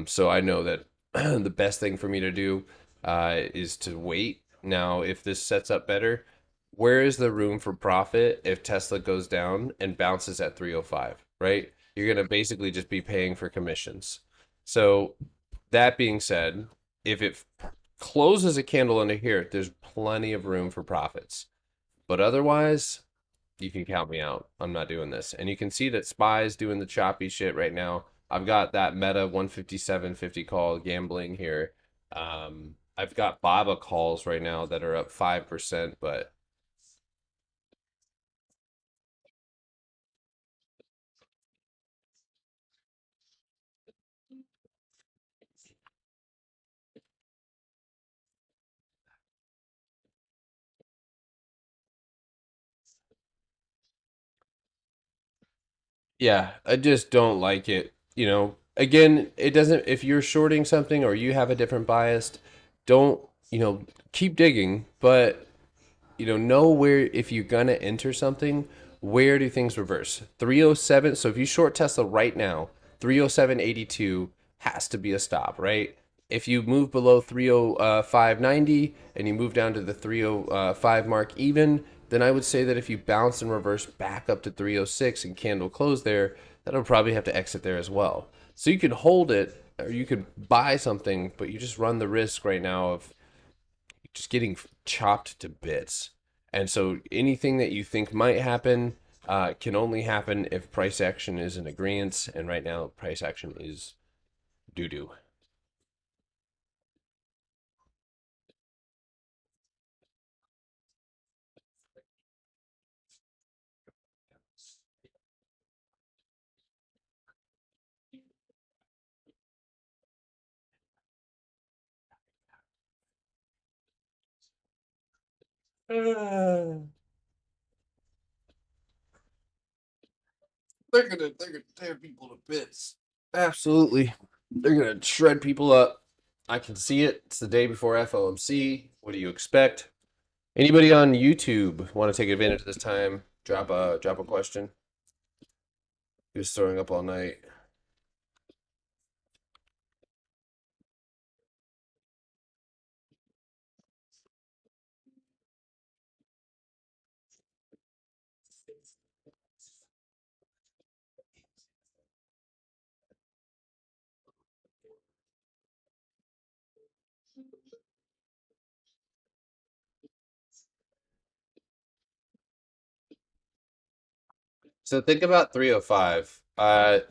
So I know that the best thing for me to do is to wait. Now, if this sets up better, where is the room for profit if Tesla goes down and bounces at 305, right? You're going to basically just be paying for commissions. So that being said, if it closes a candle under here, there's plenty of room for profits. But otherwise, you can count me out. I'm not doing this. And you can see that Spy's doing the choppy shit right now. I've got that Meta 157.50 call gambling here. I've got BABA calls right now that are up 5%, but yeah, I just don't like it. You know, again, it doesn't, if you're shorting something or you have a different bias, don't, keep digging, but know where, if you're gonna enter something, where do things reverse? 307. So if you short Tesla right now, 307.82 has to be a stop, right? If you move below 305.90 and you move down to the 305 mark even, then I would say that if you bounce and reverse back up to 306 and candle close there, that'll probably have to exit there as well. So you could hold it or you could buy something, but you just run the risk right now of just getting chopped to bits. And so anything that you think might happen can only happen if price action is in agreement. And right now, price action is doo-doo. They're gonna tear people to bits. Absolutely. They're gonna shred people up. I can see it. It's the day before FOMC. What do you expect? Anybody on YouTube want to take advantage of this time? Drop a question. He was throwing up all night. So think about 305.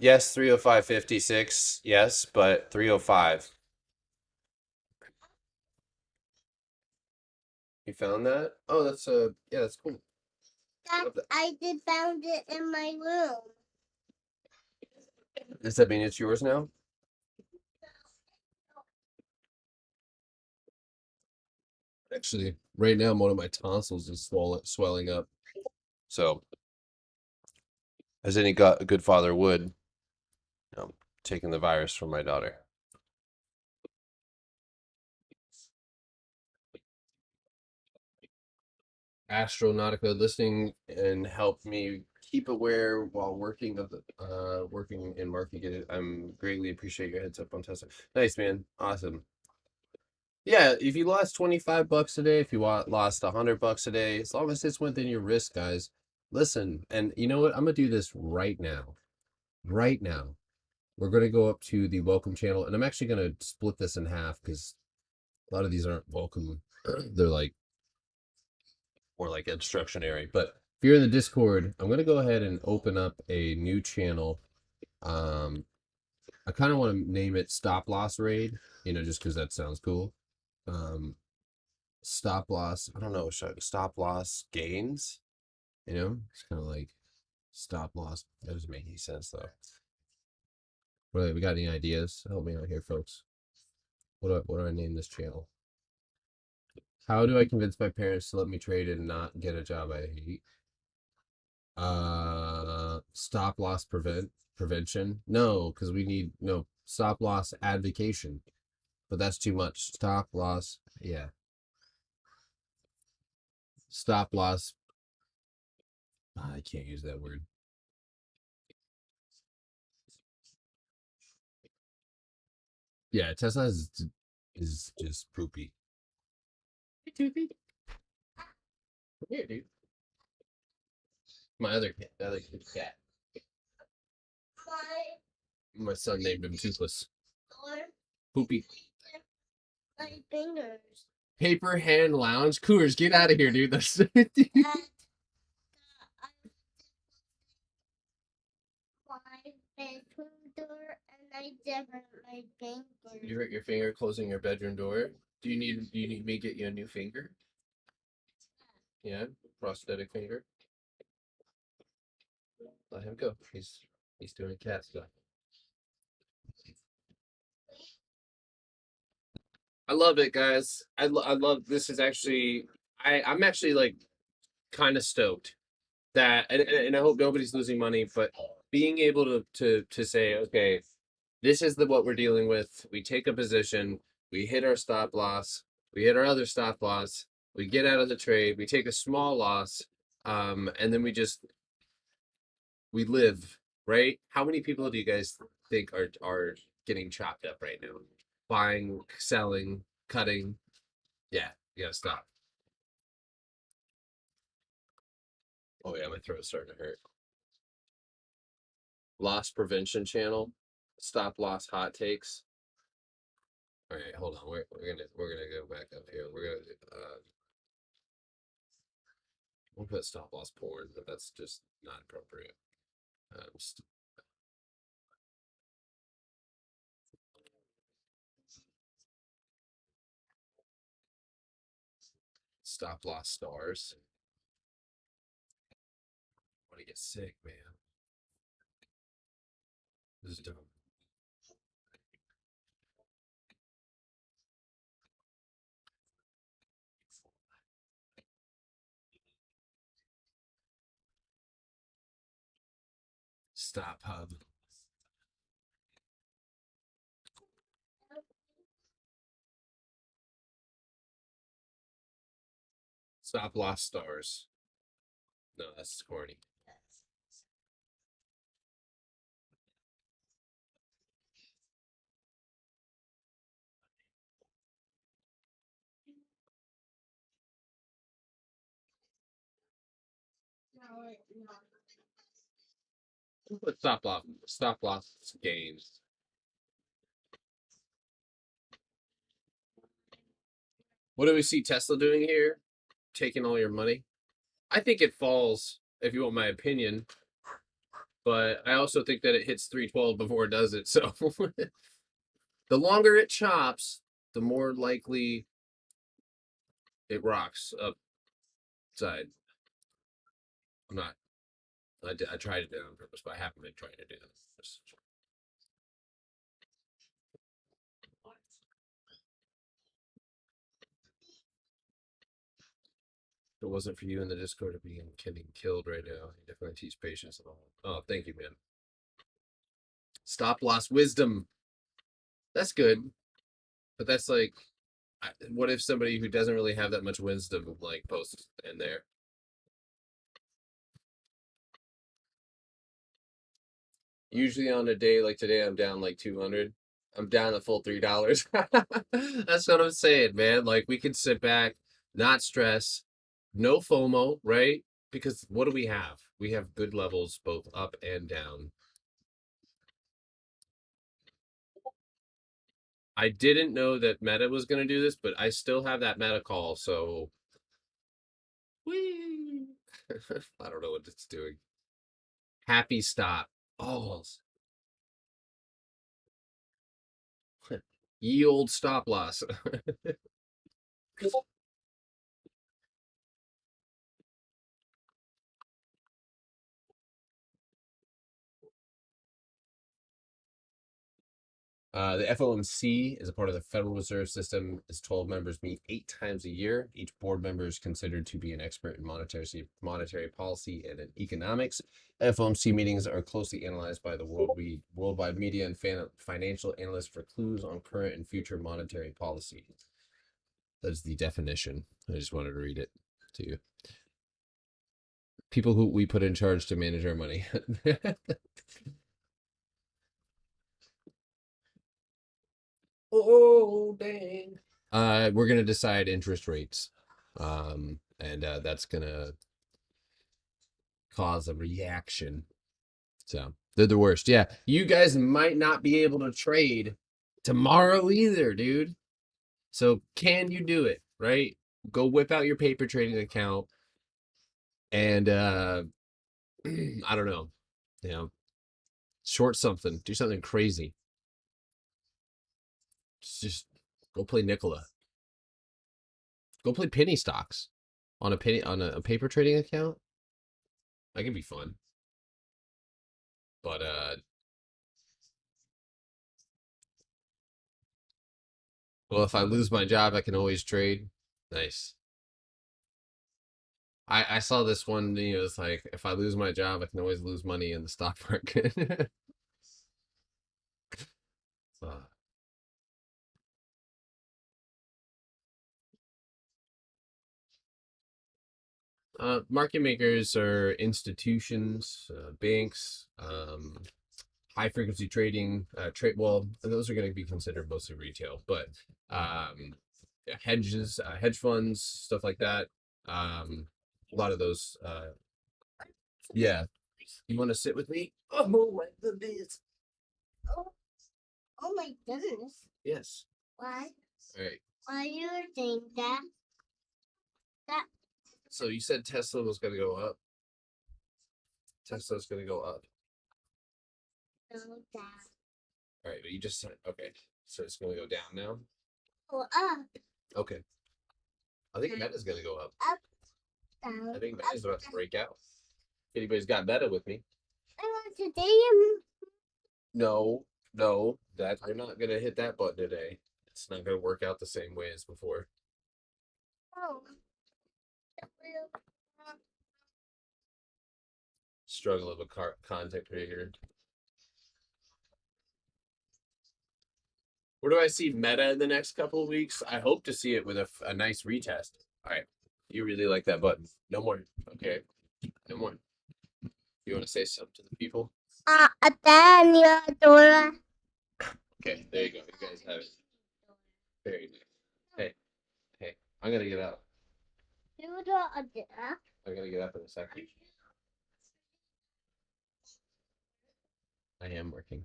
Yes, 305.56. Yes, but 305. You found that? Oh, that's yeah, that's cool. I did found it in my room. Does that mean it's yours now? Actually, right now one of my tonsils is swelling up. So, as any good father would, taking the virus from my daughter. Astronautica listening and help me keep aware while working working in marketing it. I'm greatly appreciate your heads up on Tesla. Nice, man. Awesome. Yeah, if you lost $25 a day, if you lost $100 a day, as long as it's within your risk, guys, listen. And you know what? I'm gonna do this right now. Right now. We're gonna go up to the welcome channel, and I'm actually gonna split this in half because a lot of these aren't welcome. They're like more like instructionary. But if you're in the Discord, I'm gonna go ahead and open up a new channel. I kind of want to name it Stop Loss Raid, just because that sounds cool. Stop loss. I don't know. Stop loss gains. It's kind of like stop loss. That doesn't make any sense though. Really, we got any ideas? Help me out here, folks. What do I name this channel? How do I convince my parents to let me trade and not get a job I hate? Stop loss prevention. No, because we need stop loss advocation. But that's too much. Stop loss. Yeah. Stop loss. I can't use that word. Yeah, Tesla is just poopy. Hey, Toothy. Come here, dude. My other cat, cat. My son named him Toothless. Poopy. My fingers. Paper Hand Lounge. Coors, get out of here, dude. That's My bedroom door and I did hurt my fingers. You hurt your finger closing your bedroom door. Do you need me to get you a new finger? Yeah, prosthetic finger. Let him go. He's doing cat stuff. I love it, guys. I love this. Is actually I'm actually like kind of stoked that, and I hope nobody's losing money, but being able to say, okay, this is what we're dealing with. We take a position, we hit our stop loss, we hit our other stop loss, we get out of the trade, we take a small loss, and then we live, right? How many people do you guys think are getting chopped up right now? Buying, selling, cutting. Yeah, you gotta stop. Oh yeah, my throat's starting to hurt. Loss prevention channel, stop loss hot takes. All right, hold on. We're gonna go back up here. We'll put stop loss porn, but that's just not appropriate. Stop loss stars. I want to get sick, man. This is dumb. Stop hub. Stop loss stars. No, that's corny. Put stop loss gains. What do we see Tesla doing here? Taking all your money? I think it falls, if you want my opinion. But I also think that it hits 312 before it does it. So the longer it chops, the more likely it rocks upside. I'm not. I tried to do it on purpose, but I haven't been trying to do this. If it wasn't for you in the Discord, I'd be getting killed right now. You definitely teach patience and all. Oh, thank you, man. Stop loss wisdom. That's good. But that's like, what if somebody who doesn't really have that much wisdom like posts in there? Usually on a day like today, I'm down like 200. I'm down a full $3. That's what I'm saying, man. Like we can sit back, not stress, no FOMO, right? Because what do we have? We have good levels both up and down. I didn't know that Meta was going to do this, but I still have that Meta call, so whee! I don't know what it's doing. Happy stop. Oh, ye old stop loss. The FOMC is a part of the Federal Reserve System. Its 12 members meet 8 times a year. Each board member is considered to be an expert in monetary policy and in economics. FOMC meetings are closely analyzed by the worldwide media and financial analysts for clues on current and future monetary policy. That's the definition. I just wanted to read it to you. People who we put in charge to manage our money. Oh, dang. We're gonna decide interest rates. And that's gonna cause a reaction. So they're the worst. Yeah. You guys might not be able to trade tomorrow either, dude. So can you do it? Right? Go whip out your paper trading account and I don't know, you know, short something, do something crazy. Just go play Nicola. Go play penny stocks on a paper trading account. That can be fun. But well, if I lose my job, I can always trade. Nice. I saw this one, you know, it's like if I lose my job, I can always lose money in the stock market. So, market makers are institutions, banks, high frequency trading, trade. Well, those are going to be considered mostly retail, but yeah, hedge funds, stuff like that. A lot of those. Yeah. You want to sit with me? Oh my goodness. Oh, oh my goodness. Yes. Why? All right. Why you think that? That So you said Tesla was going to go up. Tesla's going to go up. no that. All right, but you just said okay. So it's going to go down now. Go up. Okay. I think Meta's gonna go up. Down. I think Meta's about to break out. If anybody's got Meta with me. I want to damn. No, that you're not gonna hit that button today. It's not gonna work out the same way as before. Oh. Struggle of a content creator. Where do I see Meta in the next couple of weeks? I hope to see it with a nice retest. All right, you really like that button. No more. Okay, no more. You want to say something to the people? Daniel, Dora. Okay, there you go. You guys have it. Very nice. Hey, I'm gonna get up. I'm gonna get up in a second. I am working.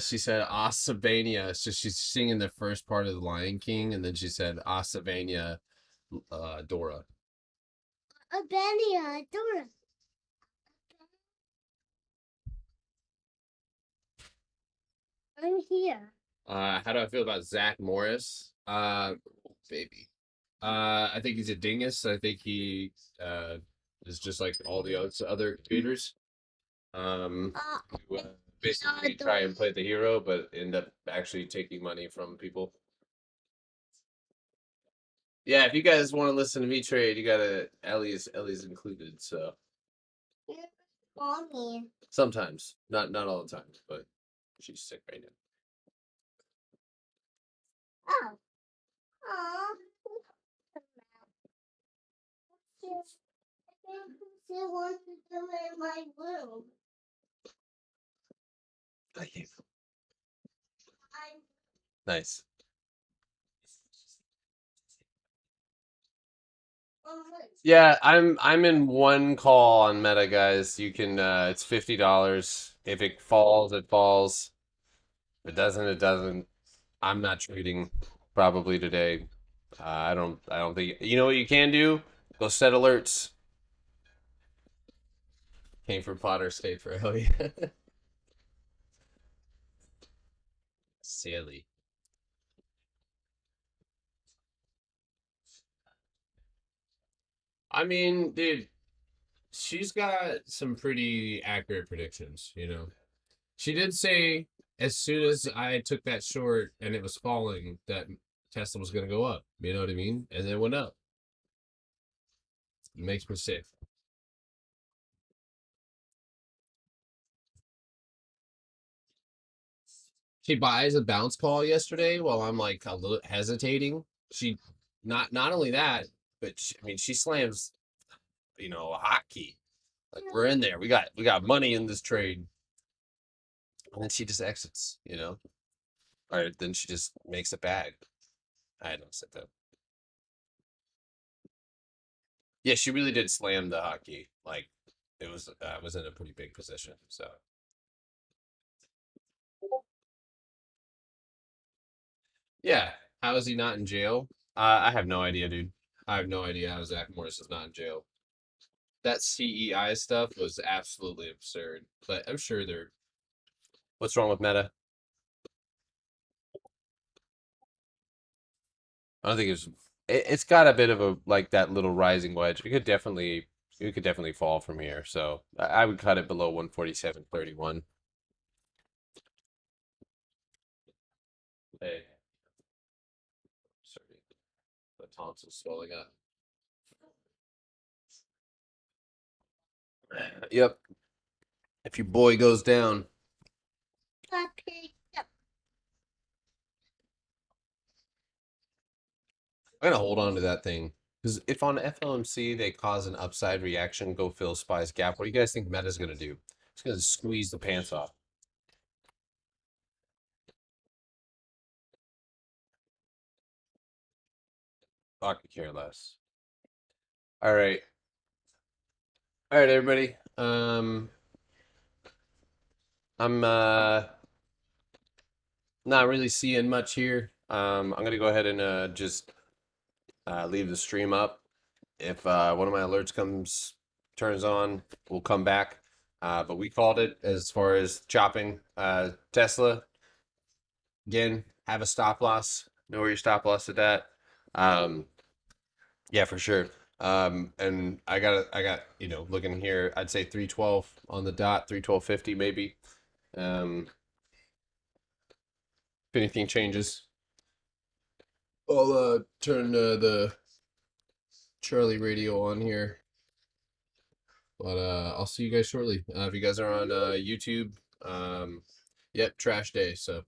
She said Asavania. So she's singing the first part of the Lion King, and then she said Asavania, Dora. Daniel, Dora. I'm here. How do I feel about Zach Morris? Baby. I think he's a dingus. I think he is just like all the other creators. Who, basically try and play the hero, but end up actually taking money from people. Yeah, if you guys want to listen to me trade, you gotta Ellie's included. So Call me. sometimes, not all the time, but she's sick right now. Oh. Aw. She wants to do it in my room. Thank you. I'm Nice. Yeah, I'm in one call on Meta, guys. You can it's $50. If it falls, it falls. If it doesn't, it doesn't. I'm not trading probably today. I don't think you know what you can do? Go set alerts. Came from Potter State for Ellie. Silly. I mean, dude, she's got some pretty accurate predictions, you know. She did say as soon as I took that short and it was falling, that Tesla was going to go up. You know what I mean? And then it went up. It makes me sick. She buys a bounce call yesterday while I'm like a little hesitating. She not only that, but I mean she slams, you know, a hotkey. Like we're in there. We got money in this trade. And then she just exits, you know. All right, then she just makes a bag. I don't sit that. Yeah, she really did slam the hotkey. Like it was I was in a pretty big position. So yeah. How is he not in jail? I have no idea, dude. I have no idea how Zach Morris is not in jail. That CEI stuff was absolutely absurd. But I'm sure they're. What's wrong with Meta? I don't think it's. It's got a bit of a like that little rising wedge. It could definitely fall from here. So I would cut it below 147.31. Hey, sorry, the tonsil's swelling up. Yep. If your boy goes down, I'm gonna hold on to that thing because if on FLMC they cause an upside reaction, go fill SPY's gap. What do you guys think Meta's gonna do? It's gonna squeeze the pants off. I could care less. All right. All right, everybody. I'm not really seeing much here. I'm gonna go ahead and just leave the stream up. If one of my alerts turns on, we'll come back. but we called it as far as chopping. Tesla, again, have a stop loss. Know where your stop loss is at. Yeah, for sure. And I got, looking here, I'd say 312 on the dot, 312.50 maybe. If anything changes, I'll turn the Charlie radio on here. But I'll see you guys shortly. If you guys are on YouTube, yep, trash day. So,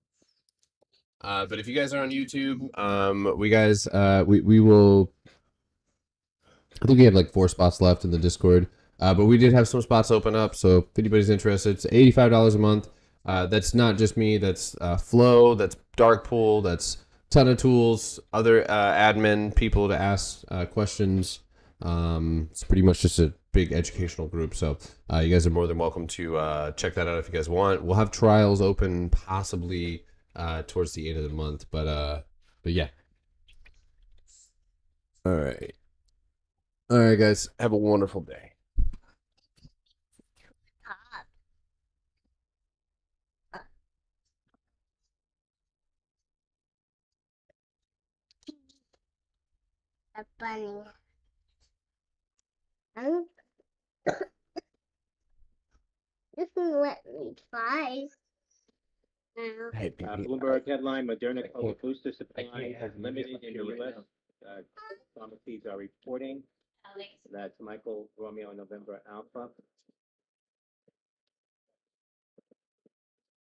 but if you guys are on YouTube, we will. I think we have like 4 spots left in the Discord. But we did have some spots open up. So if anybody's interested, it's $85 a month. That's not just me. That's Flo. That's Darkpool. That's ton of tools. Other admin people to ask questions. It's pretty much just a big educational group. So you guys are more than welcome to check that out if you guys want. We'll have trials open possibly towards the end of the month. But yeah. All right. All right, guys. Have a wonderful day. A bunny. Huh? Doesn't let me try. No. Hey, baby, Bloomberg headline, Moderna COVID can't- booster I supply can't have you limited in the here right US. Pharmacies are reporting that Michael Romeo November Alpha